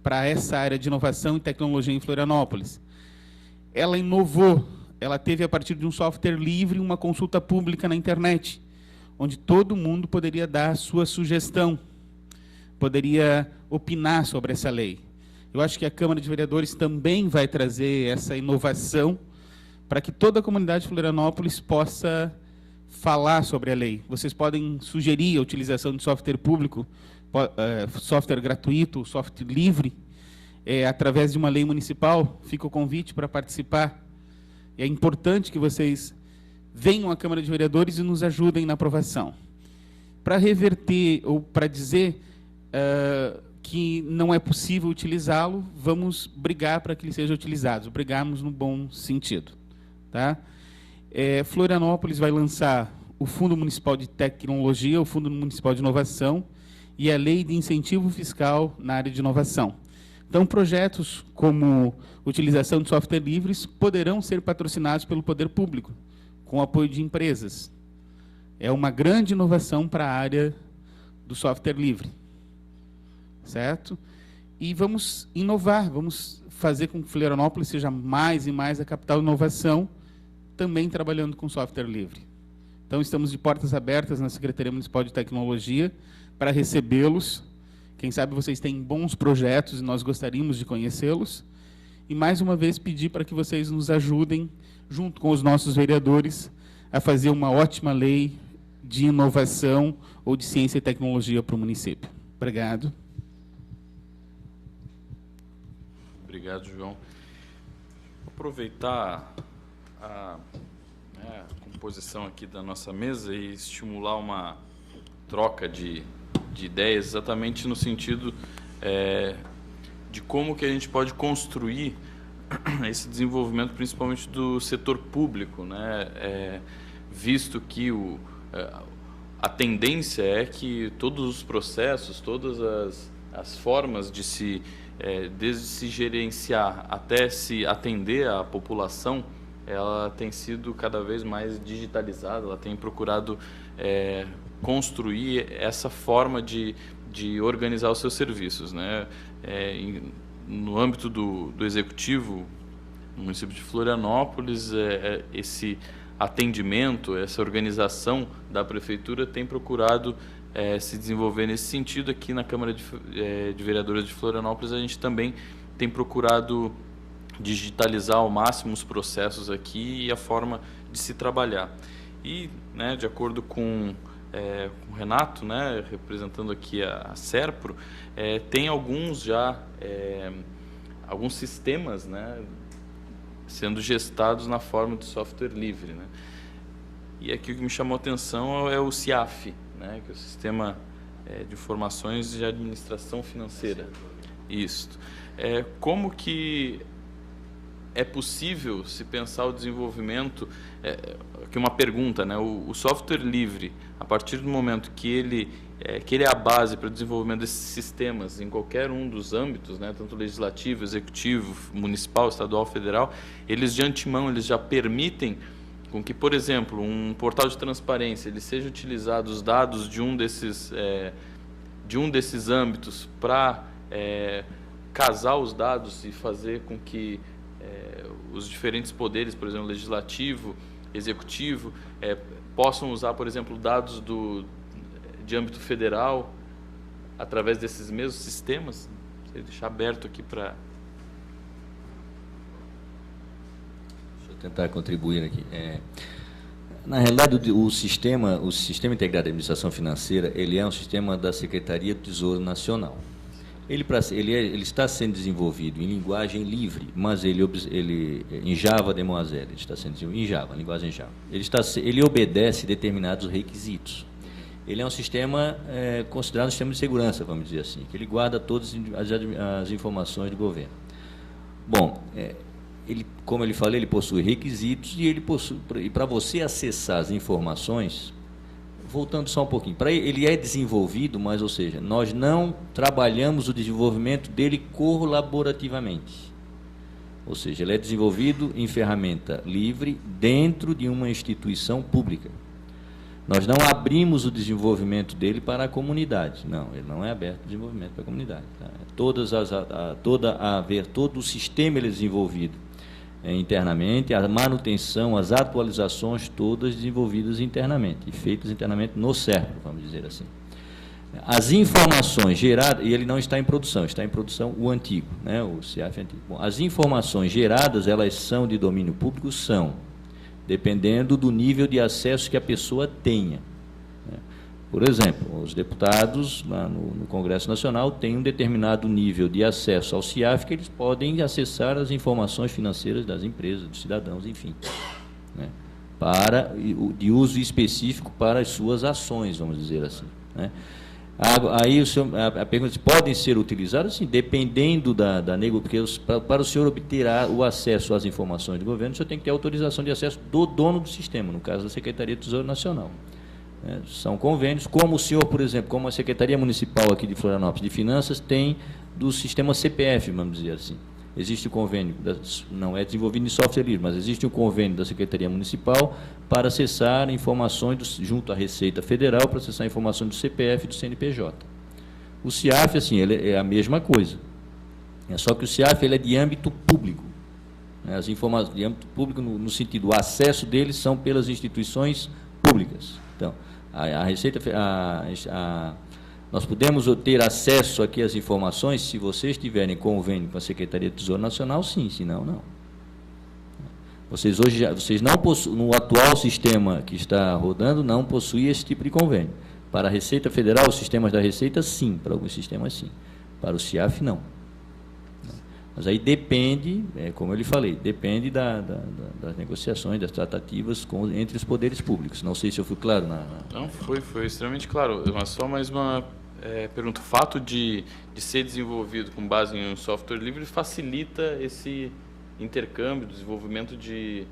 S5: para essa área de inovação e tecnologia em Florianópolis. Ela inovou, ela teve, a partir de um software livre, uma consulta pública na internet, onde todo mundo poderia dar a sua sugestão, poderia opinar sobre essa lei. Eu acho que a Câmara de Vereadores também vai trazer essa inovação para que toda a comunidade de Florianópolis possa falar sobre a lei. Vocês podem sugerir a utilização de software público, software gratuito, software livre, através de uma lei municipal. Fica o convite para participar. É importante que vocês venham à Câmara de Vereadores e nos ajudem na aprovação. Para reverter, ou para dizer que não é possível utilizá-lo, vamos brigar para que ele seja utilizado. Brigarmos no bom sentido. Tá? Florianópolis vai lançar o Fundo Municipal de Tecnologia, o Fundo Municipal de Inovação e a Lei de Incentivo Fiscal na área de inovação. Então, projetos como utilização de software livres poderão ser patrocinados pelo poder público, com apoio de empresas. É uma grande inovação para a área do software livre. Certo? E vamos inovar, vamos fazer com que Florianópolis seja mais e mais a capital de inovação, também trabalhando com software livre. Então, estamos de portas abertas na Secretaria Municipal de Tecnologia para recebê-los. Quem sabe vocês têm bons projetos e nós gostaríamos de conhecê-los. E, mais uma vez, pedir para que vocês nos ajudem, junto com os nossos vereadores, a fazer uma ótima lei de inovação ou de ciência e tecnologia para o município. Obrigado.
S1: Obrigado, João. Vou aproveitar a composição aqui da nossa mesa e estimular uma troca de ideias, exatamente no sentido de como que a gente pode construir esse desenvolvimento, principalmente do setor público, né? Visto que a tendência é que todos os processos, todas as formas de desde se gerenciar até se atender à população, ela tem sido cada vez mais digitalizada, ela tem procurado construir essa forma de organizar os seus serviços, né? No âmbito do Executivo, no município de Florianópolis, esse atendimento, essa organização da Prefeitura tem procurado se desenvolver nesse sentido. Aqui na Câmara de Vereadores de Florianópolis, a gente também tem procurado digitalizar ao máximo os processos aqui e a forma de se trabalhar. E, né, de acordo com o Renato, né, representando aqui a Serpro, tem alguns sistemas, né, sendo gestados na forma de software livre, né? E aqui o que me chamou a atenção é o CIAF, né, que é o Sistema de Informações de Administração Financeira. Isso. Como que é possível se pensar o desenvolvimento, aqui uma pergunta, né? O software livre, a partir do momento que ele é a base para o desenvolvimento desses sistemas em qualquer um dos âmbitos, né? Tanto legislativo, executivo, municipal, estadual, federal, eles de antemão já permitem com que, por exemplo, um portal de transparência, ele seja utilizado os dados de um desses âmbitos para casar os dados e fazer com que os diferentes poderes, por exemplo, legislativo, executivo, possam usar, por exemplo, dados de âmbito federal através desses mesmos sistemas. Vou deixar aberto aqui para...
S4: Deixa eu tentar contribuir aqui. Na realidade, o Sistema Integrado de Administração Financeira, ele é um sistema da Secretaria do Tesouro Nacional. Ele está sendo desenvolvido em linguagem livre, mas ele em Java Demoiselle, ele está sendo desenvolvido em Java, linguagem Java. Ele obedece determinados requisitos. Ele é um sistema considerado um sistema de segurança, vamos dizer assim, que ele guarda todas as informações do governo. Bom, como ele falou, ele possui requisitos e para você acessar as informações, voltando só um pouquinho, ele é desenvolvido, mas, ou seja, nós não trabalhamos o desenvolvimento dele colaborativamente. Ou seja, ele é desenvolvido em ferramenta livre dentro de uma instituição pública. Nós não abrimos o desenvolvimento dele para a comunidade. Não, ele não é aberto ao desenvolvimento para a comunidade. Tá? Todo o sistema ele é desenvolvido internamente, a manutenção, as atualizações todas desenvolvidas internamente e feitas internamente no Serpro, vamos dizer assim. As informações geradas, e ele não está em produção, está em produção o antigo, né, o CIAF antigo. Bom, as informações geradas, elas são de domínio público, dependendo do nível de acesso que a pessoa tenha. Né. Por exemplo, os deputados lá no Congresso Nacional têm um determinado nível de acesso ao CIAF que eles podem acessar as informações financeiras das empresas, dos cidadãos, enfim, né, de uso específico para as suas ações, vamos dizer assim. Né. Aí a pergunta é: podem ser utilizados? Sim, dependendo da negociação, porque para o senhor obter o acesso às informações do governo, o senhor tem que ter autorização de acesso do dono do sistema, no caso da Secretaria do Tesouro Nacional. São convênios, como o senhor, por exemplo, como a Secretaria Municipal aqui de Florianópolis de Finanças tem do sistema CPF, vamos dizer assim. Existe o convênio, não é desenvolvido em software livre, mas existe um convênio da Secretaria Municipal para acessar informações junto à Receita Federal, para acessar informações do CPF e do CNPJ. O CIAF, assim, ele é a mesma coisa. Só que o CIAF ele é de âmbito público. As informações de âmbito público, no sentido, o acesso deles são pelas instituições públicas. Então, a Receita, nós podemos ter acesso aqui às informações se vocês tiverem convênio com a Secretaria do Tesouro Nacional, sim, senão não. Vocês hoje vocês não possuem, no atual sistema que está rodando, não possuem esse tipo de convênio. Para a Receita Federal, os sistemas da Receita, sim. Para alguns sistemas, sim. Para o CIAF, não. Mas aí depende, como eu lhe falei, depende das negociações, das tratativas entre os poderes públicos. Não sei se eu fui claro
S1: Não, foi extremamente claro. Mas só mais uma pergunta. O fato de ser desenvolvido com base em um software livre facilita esse intercâmbio, desenvolvimento de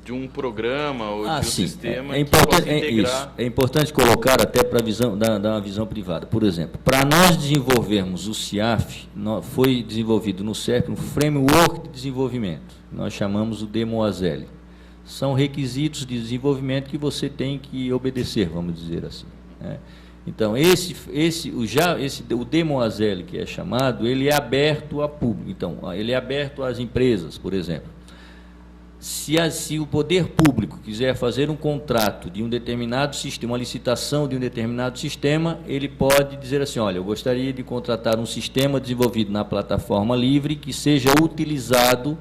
S1: um programa ou de um sistema que possa integrar...
S4: É importante colocar até para dar uma visão privada. Por exemplo, para nós desenvolvermos o CIAF, foi desenvolvido no CERP um framework de desenvolvimento, nós chamamos o DEMOASEL. São requisitos de desenvolvimento que você tem que obedecer, vamos dizer assim, né? Então, o DEMOASEL, que é chamado, ele é aberto a público. Então, ele é aberto às empresas, por exemplo. Se o poder público quiser fazer um contrato de um determinado sistema, uma licitação de um determinado sistema, ele pode dizer assim, olha, eu gostaria de contratar um sistema desenvolvido na plataforma livre que seja utilizado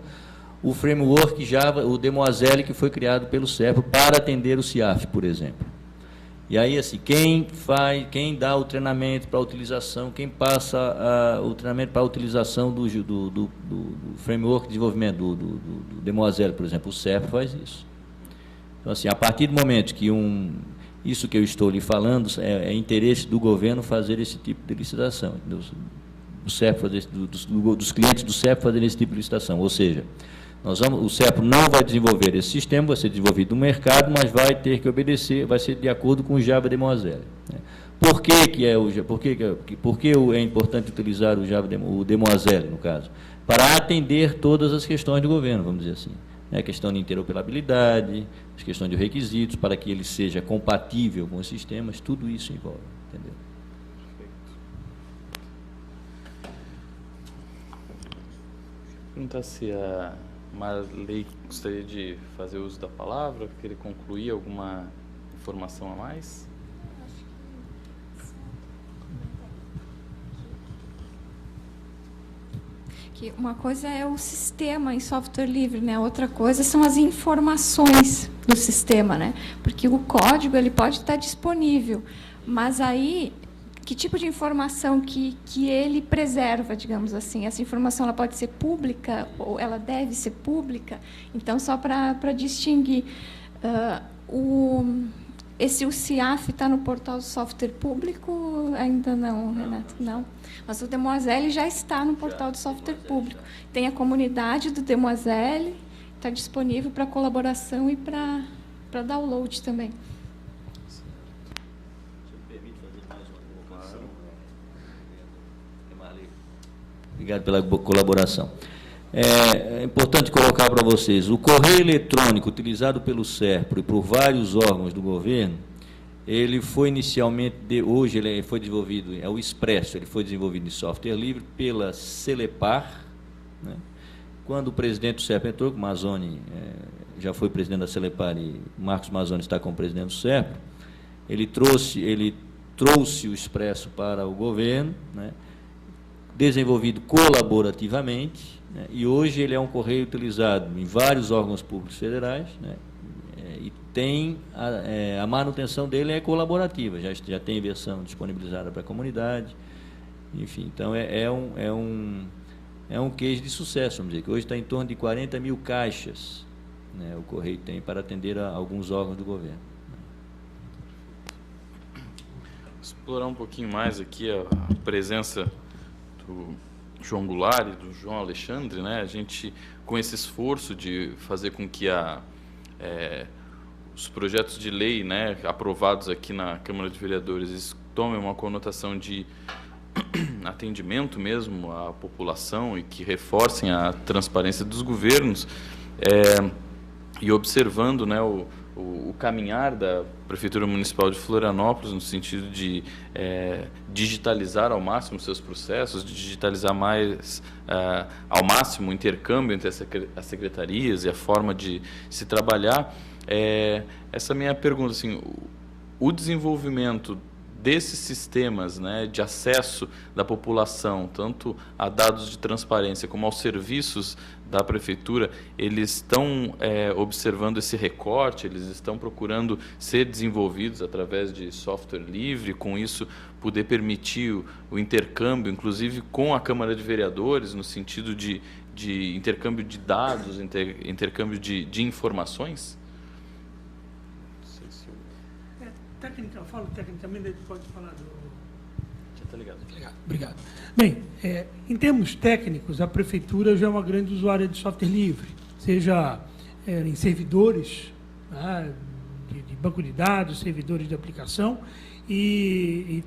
S4: o framework Java, o DEMOASEL, que foi criado pelo CERP para atender o CIAF, por exemplo. E aí, assim, quem dá o treinamento para a utilização, quem passa o treinamento para a utilização do framework de desenvolvimento, do DEMOASEL, por exemplo, o CERP faz isso. Então, assim, a partir do momento que isso que eu estou lhe falando, é interesse do governo fazer esse tipo de licitação, dos clientes do CERP fazerem esse tipo de licitação, ou seja, o CERP não vai desenvolver esse sistema, vai ser desenvolvido no mercado, mas vai ter que obedecer, vai ser de acordo com o Java DEMOASEL. Por que é importante utilizar o DEMOASEL, no caso? Para atender todas as questões do governo, vamos dizer assim. A questão de interoperabilidade, as questões de requisitos, para que ele seja compatível com os sistemas, tudo isso envolve, entendeu?
S1: Perguntar se a Marley gostaria de fazer uso da palavra, querer concluir alguma informação a mais?
S2: Que uma coisa é o sistema em software livre, né? Outra coisa são as informações do sistema, né? Porque o código ele pode estar disponível, mas aí que tipo de informação que ele preserva, digamos assim? Essa informação ela pode ser pública ou ela deve ser pública? Então, só para distinguir, o CIAF está no portal do software público? Ainda não, Renato? Não. Mas o DEMOASEL já está no portal do software público. Tem a comunidade do DEMOASEL, está disponível para colaboração e para download também.
S4: Obrigado pela colaboração. É importante colocar para vocês, o correio eletrônico utilizado pelo SERPRO e por vários órgãos do governo, ele foi inicialmente, hoje ele foi desenvolvido, é o Expresso, ele foi desenvolvido em software livre pela Celepar, né? Quando o presidente do SERPRO entrou, o Mazzoni já foi presidente da Celepar e Marcos Mazzoni está como presidente do SERPRO, ele trouxe o Expresso para o governo, né? Desenvolvido colaborativamente, né? E hoje ele é um correio utilizado em vários órgãos públicos federais, né? E tem a manutenção dele é colaborativa, já tem versão disponibilizada para a comunidade, enfim, então é um case de sucesso, vamos dizer, que hoje está em torno de 40 mil caixas, né? O correio tem para atender a alguns órgãos do governo.
S1: Vou explorar um pouquinho mais aqui a presença do João Goulart e do João Alexandre, né? A gente, com esse esforço de fazer com que os projetos de lei, né, aprovados aqui na Câmara de Vereadores tomem uma conotação de atendimento mesmo à população e que reforcem a transparência dos governos, e observando, né, o caminhar da Prefeitura Municipal de Florianópolis no sentido de digitalizar ao máximo seus processos, de digitalizar mais ao máximo o intercâmbio entre as secretarias e a forma de se trabalhar. Essa minha pergunta, assim, o desenvolvimento desses sistemas, né, de acesso da população, tanto a dados de transparência como aos serviços da prefeitura, eles estão observando esse recorte, eles estão procurando ser desenvolvidos através de software livre, com isso poder permitir o intercâmbio, inclusive com a Câmara de Vereadores, no sentido de intercâmbio de dados, intercâmbio de informações?
S3: Eu falo tecnicamente, ele pode falar do...
S1: Já está ligado.
S3: Obrigado. Bem, em termos técnicos, a prefeitura já é uma grande usuária de software livre, seja em servidores, né, de banco de dados, servidores de aplicação, e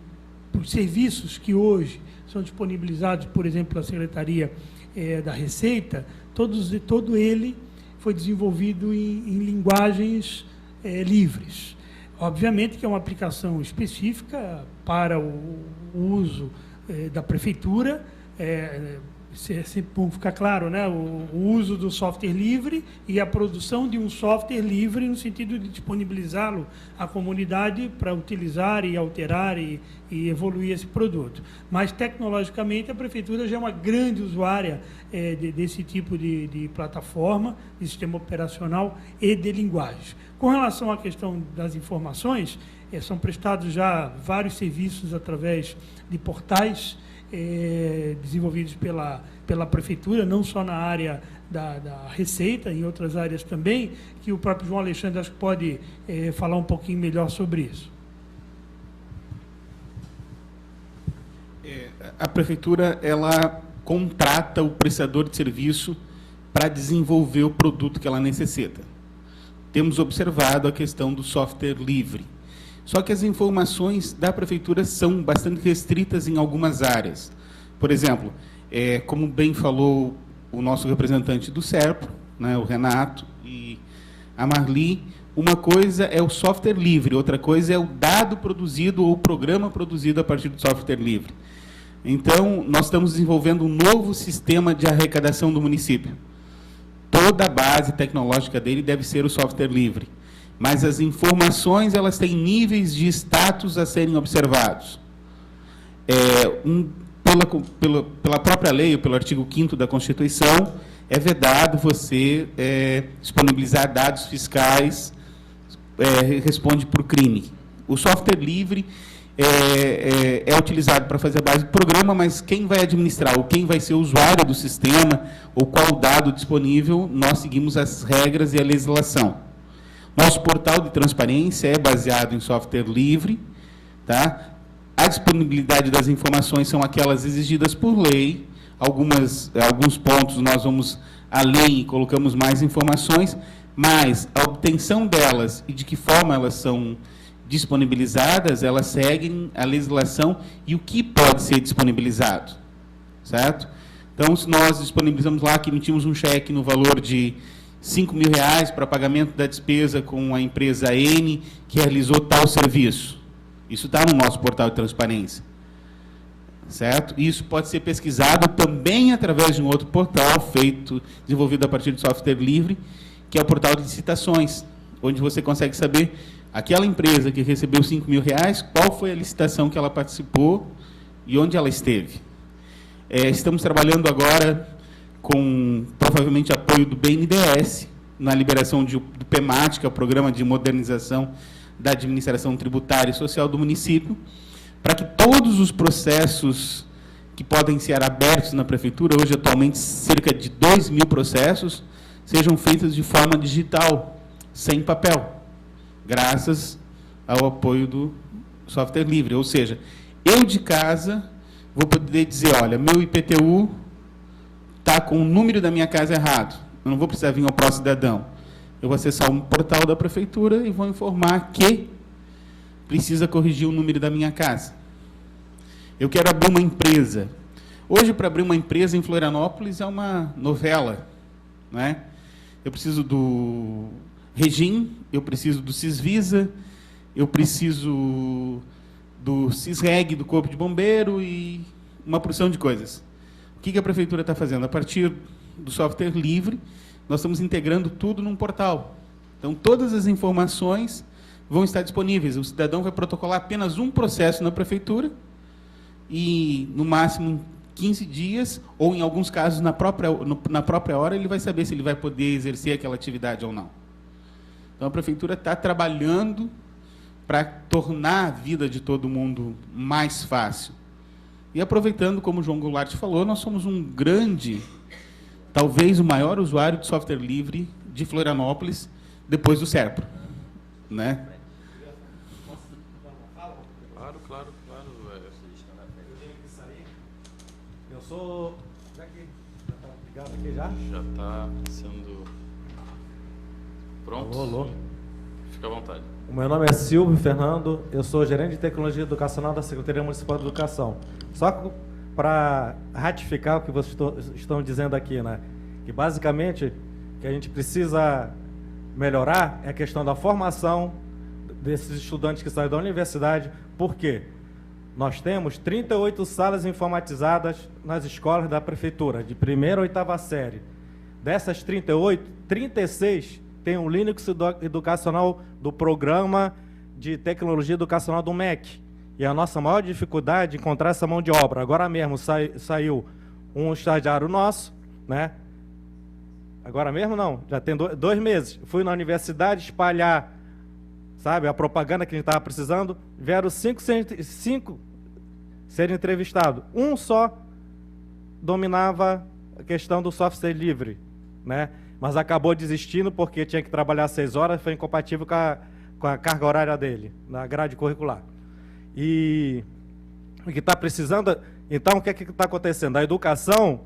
S3: os serviços que hoje são disponibilizados, por exemplo, pela Secretaria da Receita, todo ele foi desenvolvido em linguagens livres. Obviamente que é uma aplicação específica para o uso da prefeitura, sempre bom ficar claro, né? O uso do software livre e a produção de um software livre no sentido de disponibilizá-lo à comunidade para utilizar e alterar e evoluir esse produto. Mas, tecnologicamente, a prefeitura já é uma grande usuária desse tipo de plataforma, de sistema operacional e de linguagem. Com relação à questão das informações, são prestados já vários serviços através de portais desenvolvidos pela prefeitura, não só na área da Receita, em outras áreas também, que o próprio João Alexandre acho que pode falar um pouquinho melhor sobre isso.
S5: A prefeitura, ela contrata o prestador de serviço para desenvolver o produto que ela necessita. Temos observado a questão do software livre. Só que as informações da prefeitura são bastante restritas em algumas áreas. Por exemplo, como bem falou o nosso representante do SERPRO, né, o Renato e a Marli, uma coisa é o software livre, outra coisa é o dado produzido ou o programa produzido a partir do software livre. Então, nós estamos desenvolvendo um novo sistema de arrecadação do município. Toda a base tecnológica dele deve ser o software livre. Mas as informações, elas têm níveis de status a serem observados. Pela própria lei, ou pelo artigo 5º da Constituição, é vedado você disponibilizar dados fiscais, responde por crime. O software livre é utilizado para fazer a base do programa, mas quem vai administrar, ou quem vai ser o usuário do sistema, ou qual dado disponível, nós seguimos as regras e a legislação. Nosso portal de transparência é baseado em software livre, tá? A disponibilidade das informações são aquelas exigidas por lei. Alguns pontos nós vamos além e colocamos mais informações, mas a obtenção delas e de que forma elas são disponibilizadas, elas seguem a legislação e o que pode ser disponibilizado, certo? Então, se nós disponibilizamos lá que emitimos um cheque no valor de R$5.000 para pagamento da despesa com a empresa N que realizou tal serviço. Isso está no nosso portal de transparência. Certo? Isso pode ser pesquisado também através de um outro portal desenvolvido a partir de software livre, que é o portal de licitações, onde você consegue saber aquela empresa que recebeu R$5.000, qual foi a licitação que ela participou e onde ela esteve. Estamos trabalhando agora com, provavelmente, apoio do BNDES, na liberação do PEMAT, que é o Programa de Modernização da Administração Tributária e Social do município, para que todos os processos que podem ser abertos na prefeitura, hoje, atualmente, cerca de 2.000 processos, sejam feitos de forma digital, sem papel, graças ao apoio do software livre. Ou seja, eu de casa vou poder dizer, olha, meu IPTU está com o número da minha casa errado. Eu não vou precisar vir ao pró-cidadão. Eu vou acessar um portal da prefeitura e vou informar que precisa corrigir o número da minha casa. Eu quero abrir uma empresa. Hoje, para abrir uma empresa em Florianópolis, é uma novela, né? Eu preciso do Regim, eu preciso do Cisvisa, eu preciso do Cisreg, do Corpo de Bombeiro e uma porção de coisas. O que a prefeitura está fazendo? A partir do software livre, nós estamos integrando tudo num portal. Então, todas as informações vão estar disponíveis. O cidadão vai protocolar apenas um processo na prefeitura e, no máximo, 15 dias, ou, em alguns casos, na própria hora, ele vai saber se ele vai poder exercer aquela atividade ou não. Então, a prefeitura está trabalhando para tornar a vida de todo mundo mais fácil. E, aproveitando, como o João Goulart falou, nós somos um grande, talvez o maior usuário de software livre de Florianópolis, depois do SERPRO, né?
S1: Claro.
S6: Eu sou... Já que já está ligado aqui já?
S1: Já está sendo pronto?
S6: Alô.
S1: Fica à vontade.
S6: O meu nome é Silvio Fernando, eu sou gerente de tecnologia educacional da Secretaria Municipal de Educação. Só para ratificar o que vocês estão dizendo aqui, né? Que basicamente o que a gente precisa melhorar é a questão da formação desses estudantes que saem da universidade. Por quê? Nós temos 38 salas informatizadas nas escolas da prefeitura, de 1ª a 8ª série. Dessas 38, 36 tem um Linux educacional do Programa de Tecnologia Educacional do MEC. E a nossa maior dificuldade é encontrar essa mão de obra. Agora mesmo saiu um estagiário nosso, né? Agora mesmo não, já tem 2 meses. Fui na universidade espalhar, sabe, a propaganda que a gente estava precisando. Vieram 5 serem entrevistados. Um só dominava a questão do software livre, né? Mas acabou desistindo porque tinha que trabalhar 6 horas, foi incompatível com a carga horária dele, na grade curricular. E o que está precisando... Então, o que está acontecendo? A educação,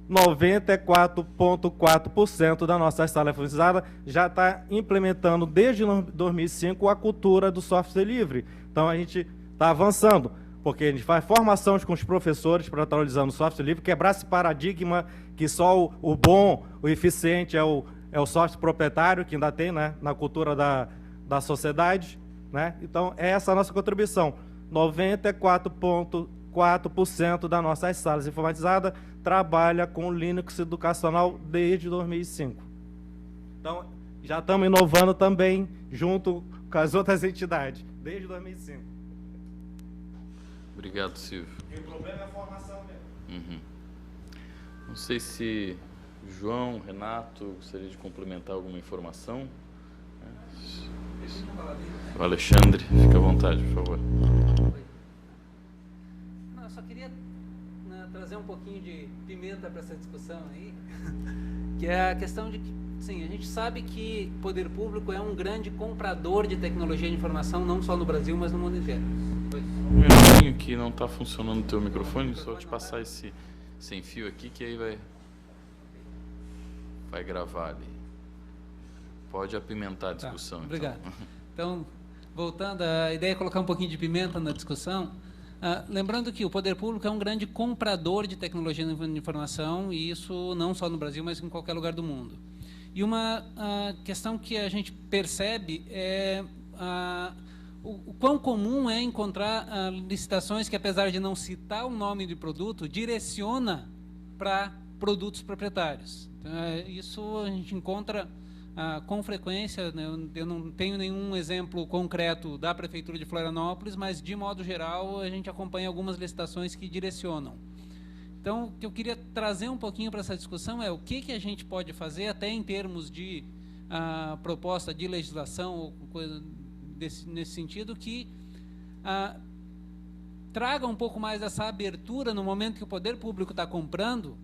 S6: 94,4% da nossa sala informatizadas já está implementando, desde 2005, a cultura do software livre. Então, a gente está avançando, porque a gente faz formações com os professores para estar utilizando o software livre, quebrar esse paradigma que só o bom, o eficiente é o software proprietário, que ainda tem, né, na cultura da sociedade, né? Então, essa é a nossa contribuição. 94,4% das nossas salas informatizadas trabalha com Linux educacional desde 2005. Então, já estamos inovando também, junto com as outras entidades, desde 2005.
S1: Obrigado, Silvio.
S6: E o problema é a formação mesmo.
S1: Uhum. Não sei se João, Renato, gostaria de complementar alguma informação. Isso. O Alexandre, fica à vontade, por favor.
S7: Não, eu só queria trazer um pouquinho de pimenta para essa discussão aí, que é a questão de que, sim, a gente sabe que o poder público é um grande comprador de tecnologia de informação, não só no Brasil, mas no mundo inteiro.
S1: Um minutinho que não está funcionando o teu microfone, só te passar esse sem fio aqui, que aí vai gravar ali. Pode apimentar a discussão.
S7: Tá, obrigado.
S1: Então,
S7: Voltando, a ideia é colocar um pouquinho de pimenta na discussão. Lembrando que o poder público é um grande comprador de tecnologia de informação, e isso não só no Brasil, mas em qualquer lugar do mundo. E uma questão que a gente percebe é o quão comum é encontrar licitações que, apesar de não citar o nome de produto, direciona para produtos proprietários. Então, isso a gente encontra com frequência, né? Eu não tenho nenhum exemplo concreto da Prefeitura de Florianópolis, mas, de modo geral, a gente acompanha algumas licitações que direcionam. Então, o que eu queria trazer um pouquinho para essa discussão é o que a gente pode fazer, até em termos de proposta de legislação ou coisa nesse sentido, que traga um pouco mais essa abertura no momento que o poder público está comprando,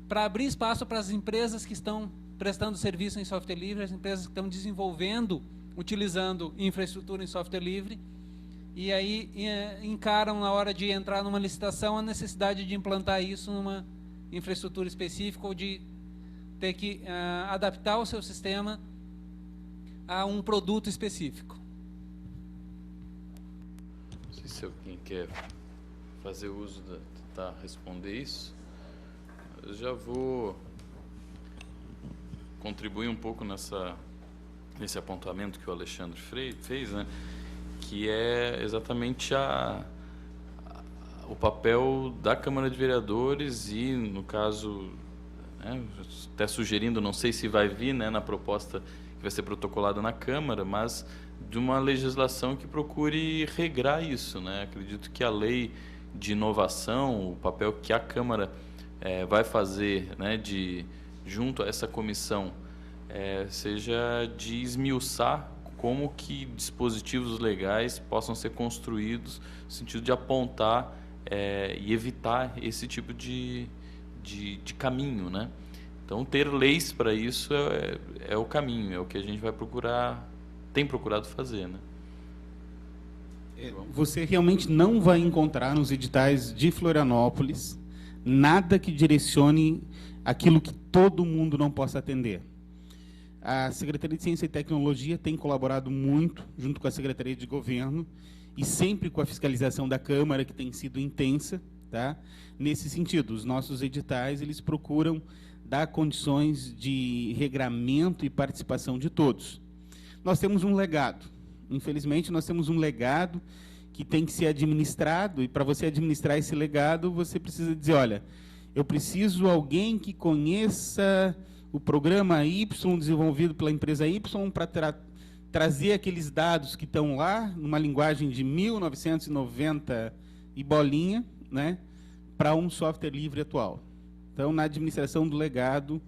S7: para abrir espaço para as empresas que estão prestando serviço em software livre, as empresas que estão desenvolvendo, utilizando infraestrutura em software livre, e aí encaram, na hora de entrar numa licitação, a necessidade de implantar isso numa infraestrutura específica, ou de ter que adaptar o seu sistema a um produto específico.
S1: Não sei se alguém quer fazer uso de tentar responder isso. Eu já vou contribuir um pouco nesse apontamento que o Alexandre fez, né? Que é exatamente o papel da Câmara de Vereadores e, no caso, né, até sugerindo, não sei se vai vir, né, na proposta que vai ser protocolada na Câmara, mas de uma legislação que procure regrar isso, né? Acredito que a lei de inovação, o papel que a Câmara vai fazer, né, junto a essa comissão, seja de esmiuçar como que dispositivos legais possam ser construídos no sentido de apontar e evitar esse tipo de caminho, né? Então, ter leis para isso é o caminho, é o que a gente vai procurar, tem procurado fazer, né?
S5: Você realmente não vai encontrar nos editais de Florianópolis nada que direcione aquilo que todo mundo não possa atender. A Secretaria de Ciência e Tecnologia tem colaborado muito, junto com a Secretaria de Governo, e sempre com a fiscalização da Câmara, que tem sido intensa, tá? Nesse sentido, os nossos editais eles procuram dar condições de regramento e participação de todos. Nós temos um legado. Infelizmente, nós temos um legado que tem que ser administrado, e para você administrar esse legado, você precisa dizer, olha, eu preciso de alguém que conheça o programa Y desenvolvido pela empresa Y para trazer aqueles dados que estão lá, numa linguagem de 1990 e bolinha, né, para um software livre atual. Então, na administração do legado,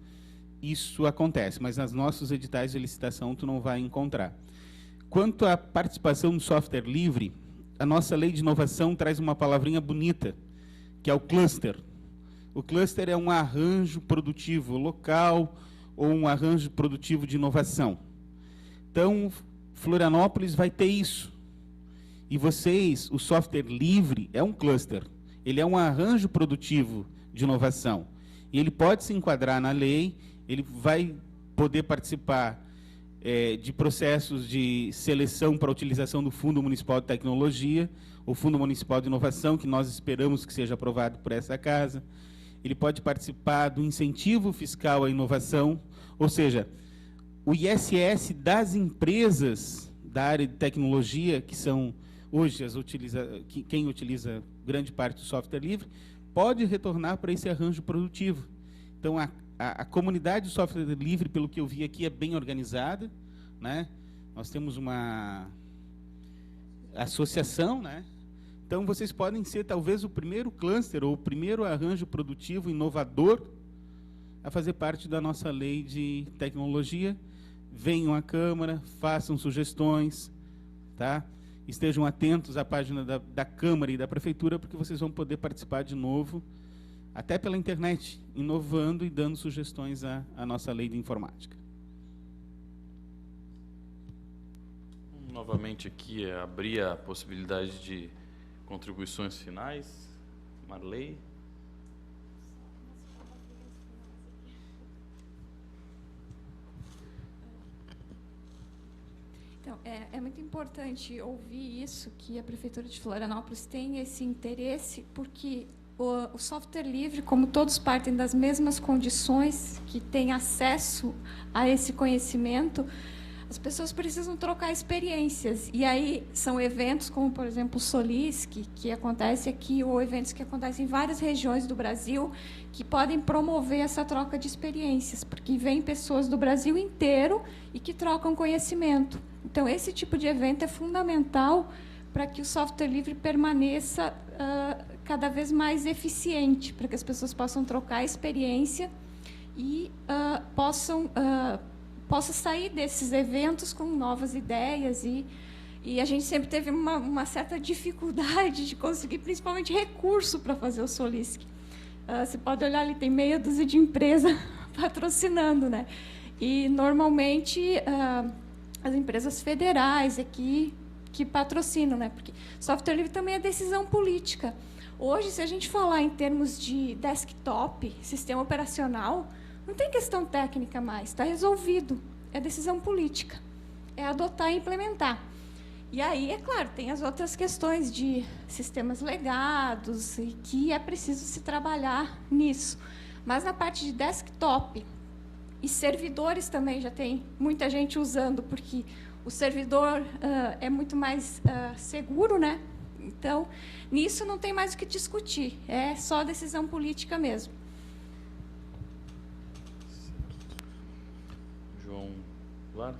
S5: isso acontece, mas nos nossos editais de licitação tu não vai encontrar. Quanto à participação no software livre, a nossa lei de inovação traz uma palavrinha bonita, que é o cluster. O cluster é um arranjo produtivo local ou um arranjo produtivo de inovação. Então, Florianópolis vai ter isso. E vocês, o software livre é um cluster. Ele é um arranjo produtivo de inovação. E ele pode se enquadrar na lei, ele vai poder participar de processos de seleção para a utilização do Fundo Municipal de Tecnologia, o Fundo Municipal de Inovação, que nós esperamos que seja aprovado por essa casa. Ele pode participar do incentivo fiscal à inovação, ou seja, o ISS das empresas da área de tecnologia, que são hoje quem utiliza grande parte do software livre, pode retornar para esse arranjo produtivo. Então, a comunidade do software livre, pelo que eu vi aqui, é bem organizada, né? Nós temos uma associação, né? Então, vocês podem ser, talvez, o primeiro cluster ou o primeiro arranjo produtivo inovador a fazer parte da nossa lei de tecnologia. Venham à Câmara, façam sugestões, tá? Estejam atentos à página da Câmara e da Prefeitura, porque vocês vão poder participar de novo, até pela internet, inovando e dando sugestões à nossa lei de informática.
S1: Novamente aqui, abrir a possibilidade de contribuições finais. Marley.
S2: Então, é muito importante ouvir isso, que a Prefeitura de Florianópolis tem esse interesse, porque o software livre, como todos partem das mesmas condições, que têm acesso a esse conhecimento, as pessoas precisam trocar experiências. E aí são eventos como, por exemplo, o Solis, que acontece aqui, ou eventos que acontecem em várias regiões do Brasil, que podem promover essa troca de experiências, porque vêm pessoas do Brasil inteiro e que trocam conhecimento. Então, esse tipo de evento é fundamental para que o software livre permaneça cada vez mais eficiente, para que as pessoas possam trocar experiência e possam sair desses eventos com novas ideias. E a gente sempre teve uma certa dificuldade de conseguir, principalmente, recurso para fazer o Solisc. Você pode olhar ali, tem meia dúzia de empresas patrocinando, né? E, normalmente, as empresas federais aqui que patrocinam, né? Porque software livre também é decisão política. Hoje, se a gente falar em termos de desktop, sistema operacional, não tem questão técnica mais, está resolvido. É decisão política. É adotar e implementar. E aí, é claro, tem as outras questões de sistemas legados, e que é preciso se trabalhar nisso. Mas na parte de desktop e servidores também já tem muita gente usando, porque o servidor é muito mais seguro, né? Então, nisso não tem mais o que discutir. É só decisão política mesmo.
S1: João, claro.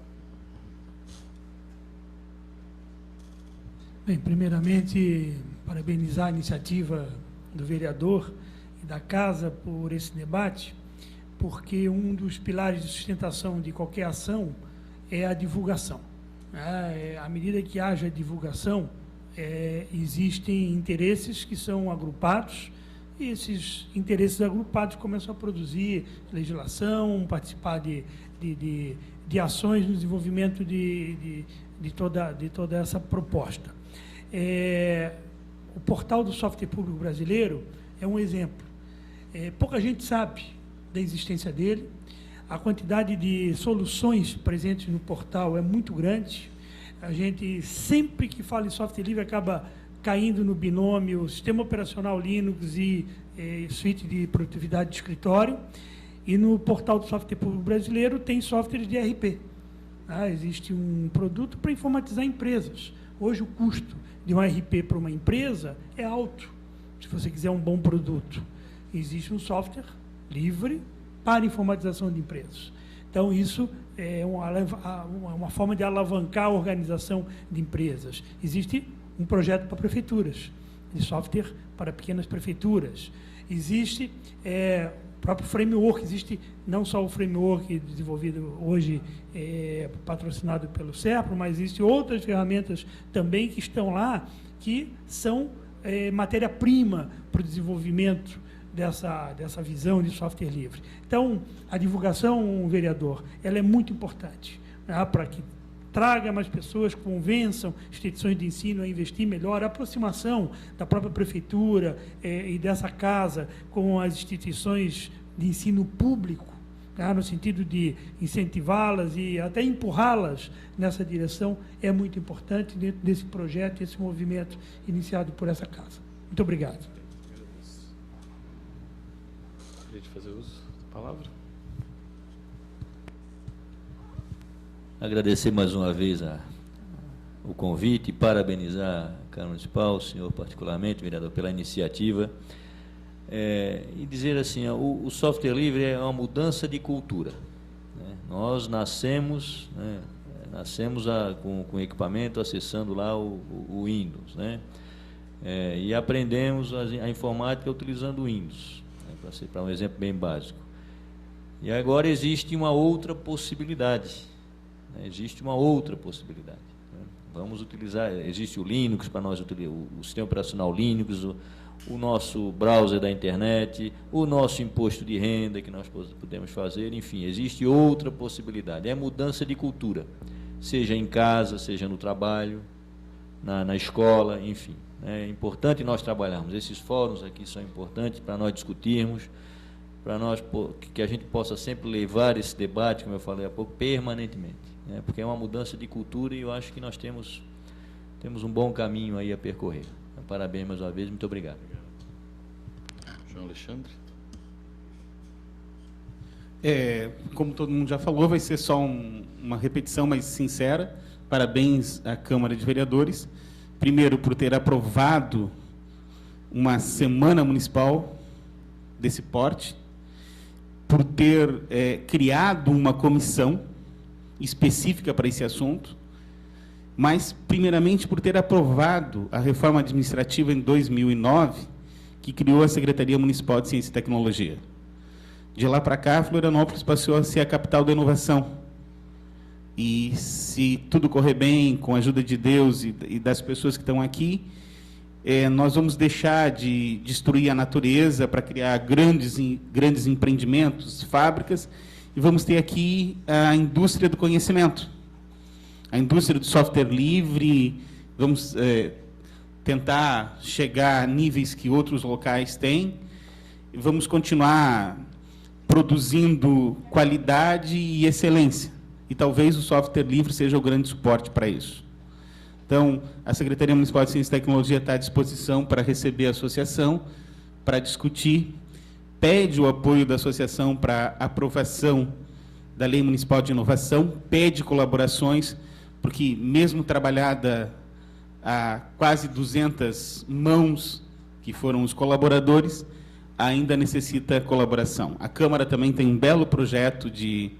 S3: Bem, primeiramente, parabenizar a iniciativa do vereador e da Casa por esse debate, porque um dos pilares de sustentação de qualquer ação é a divulgação. À medida que haja divulgação, existem interesses que são agrupados, e esses interesses agrupados começam a produzir legislação, participar de ações no desenvolvimento de toda essa proposta. O portal do software público brasileiro é um exemplo. Pouca gente sabe da existência dele. A quantidade de soluções presentes no portal é muito grande. A gente, sempre que fala em software livre, acaba caindo no binômio sistema operacional Linux e suíte de produtividade de escritório. E no portal do software público brasileiro tem softwares de ERP. Existe um produto para informatizar empresas. Hoje o custo de um ERP para uma empresa é alto, se você quiser um bom produto. Existe um software livre para informatização de empresas. Então, isso é uma forma de alavancar a organização de empresas. Existe um projeto para prefeituras, de software para pequenas prefeituras. Existe o próprio framework, existe não só o framework desenvolvido hoje, patrocinado pelo SERPRO, mas existem outras ferramentas também que estão lá, que são matéria-prima para o desenvolvimento dessa visão de software livre. Então, a divulgação, vereador, ela é muito importante, para que traga mais pessoas, convençam instituições de ensino a investir melhor, a aproximação da própria prefeitura e dessa casa com as instituições de ensino público, no sentido de incentivá-las e até empurrá-las nessa direção, é muito importante dentro desse projeto, esse movimento iniciado por essa casa. Muito obrigado.
S1: Queria fazer uso da palavra.
S4: Agradecer mais uma vez o convite, parabenizar a Câmara Municipal, o senhor particularmente, vereador, pela iniciativa, e dizer assim, o software livre é uma mudança de cultura. Nós nascemos, com equipamento, acessando lá o Windows, e aprendemos a informática utilizando o Windows, para um exemplo bem básico. E agora existe uma outra possibilidade. Existe uma outra possibilidade. Vamos utilizar, existe o Linux, para nós o sistema operacional Linux, o nosso browser da internet, o nosso imposto de renda que nós podemos fazer, enfim, existe outra possibilidade. É mudança de cultura, seja em casa, seja no trabalho, na escola, enfim. É importante nós trabalharmos. Esses fóruns aqui são importantes para nós discutirmos, para nós que a gente possa sempre levar esse debate, como eu falei há pouco, permanentemente. Porque é uma mudança de cultura e eu acho que nós temos um bom caminho aí a percorrer. Então, parabéns mais uma vez, muito obrigado.
S1: João Alexandre.
S5: Como todo mundo já falou, vai ser só uma repetição, mas sincera. Parabéns à Câmara de Vereadores, primeiro por ter aprovado uma semana municipal desse porte, por ter criado uma comissão específica para esse assunto, mas, primeiramente, por ter aprovado a reforma administrativa em 2009, que criou a Secretaria Municipal de Ciência e Tecnologia. De lá para cá, Florianópolis passou a ser a capital da inovação. E, se tudo correr bem, com a ajuda de Deus e das pessoas que estão aqui, nós vamos deixar de destruir a natureza para criar grandes empreendimentos, fábricas, e vamos ter aqui a indústria do conhecimento, a indústria do software livre. Vamos tentar chegar a níveis que outros locais têm, e vamos continuar produzindo qualidade e excelência, e talvez o software livre seja o grande suporte para isso. Então, a Secretaria Municipal de Ciência e Tecnologia está à disposição para receber a associação, para discutir, pede o apoio da associação para aprovação da Lei Municipal de Inovação, pede colaborações, porque mesmo trabalhada a quase 200 mãos, que foram os colaboradores, ainda necessita colaboração. A Câmara também tem um belo projeto de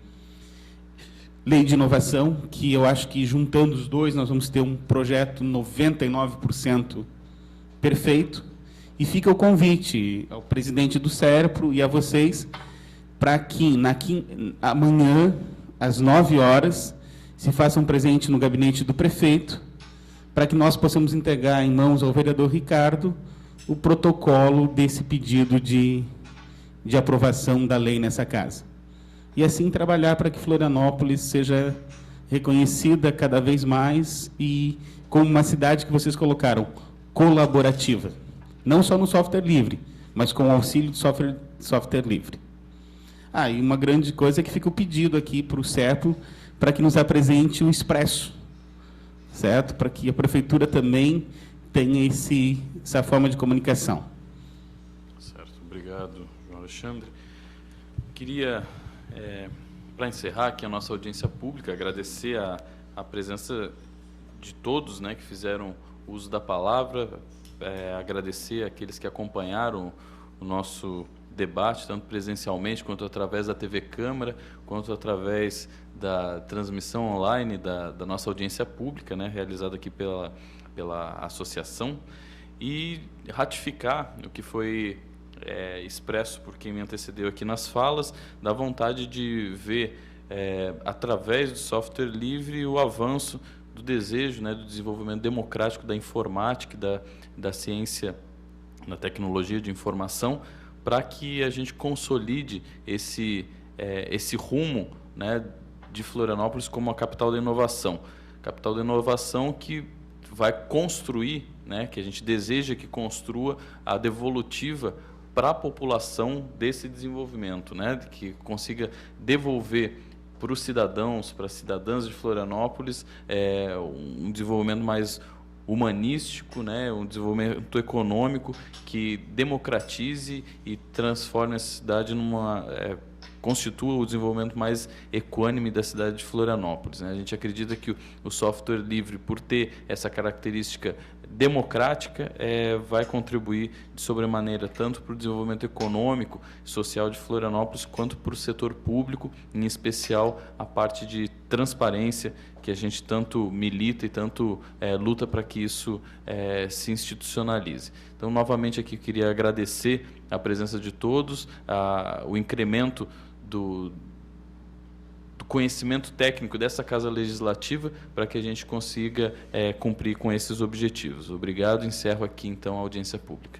S5: lei de inovação, que eu acho que, juntando os dois, nós vamos ter um projeto 99% perfeito. E fica o convite ao presidente do SERPRO e a vocês para que, amanhã, às 9 horas, se façam presente no gabinete do prefeito, para que nós possamos entregar em mãos ao vereador Ricardo o protocolo desse pedido de aprovação da lei nessa casa. E assim trabalhar para que Florianópolis seja reconhecida cada vez mais e como uma cidade que vocês colocaram, colaborativa. Não só no software livre, mas com o auxílio de software livre. E uma grande coisa é que fica o pedido aqui para o SERPRO para que nos apresente o Expresso, certo? Para que a Prefeitura também tenha essa forma de comunicação.
S1: Certo, obrigado, João Alexandre. Queria, para encerrar aqui a nossa audiência pública, agradecer a presença de todos, né, que fizeram uso da palavra, agradecer àqueles que acompanharam o nosso debate, tanto presencialmente, quanto através da TV Câmara, quanto através da transmissão online da nossa audiência pública, né, realizada aqui pela associação, e ratificar o que foi expresso por quem me antecedeu aqui nas falas, da vontade de ver, através do software livre, o avanço do desejo, né, do desenvolvimento democrático da informática, da ciência, da tecnologia de informação, para que a gente consolide esse rumo, né, de Florianópolis como a capital da inovação. Capital da inovação que vai construir, né, que a gente deseja que construa a devolutiva para a população desse desenvolvimento, né, que consiga devolver para os cidadãos, para as cidadãs de Florianópolis, um desenvolvimento mais humanístico, né, um desenvolvimento econômico que democratize e transforme a cidade constitua o desenvolvimento mais equânime da cidade de Florianópolis, né? A gente acredita que o software livre, por ter essa característica democrática, vai contribuir de sobremaneira tanto para o desenvolvimento econômico e social de Florianópolis, quanto para o setor público, em especial a parte de transparência, que a gente tanto milita e tanto luta para que isso se institucionalize. Então, novamente, aqui queria agradecer a presença de todos, o incremento do conhecimento técnico dessa Casa Legislativa, para que a gente consiga cumprir com esses objetivos. Obrigado. Encerro aqui, então, a audiência pública.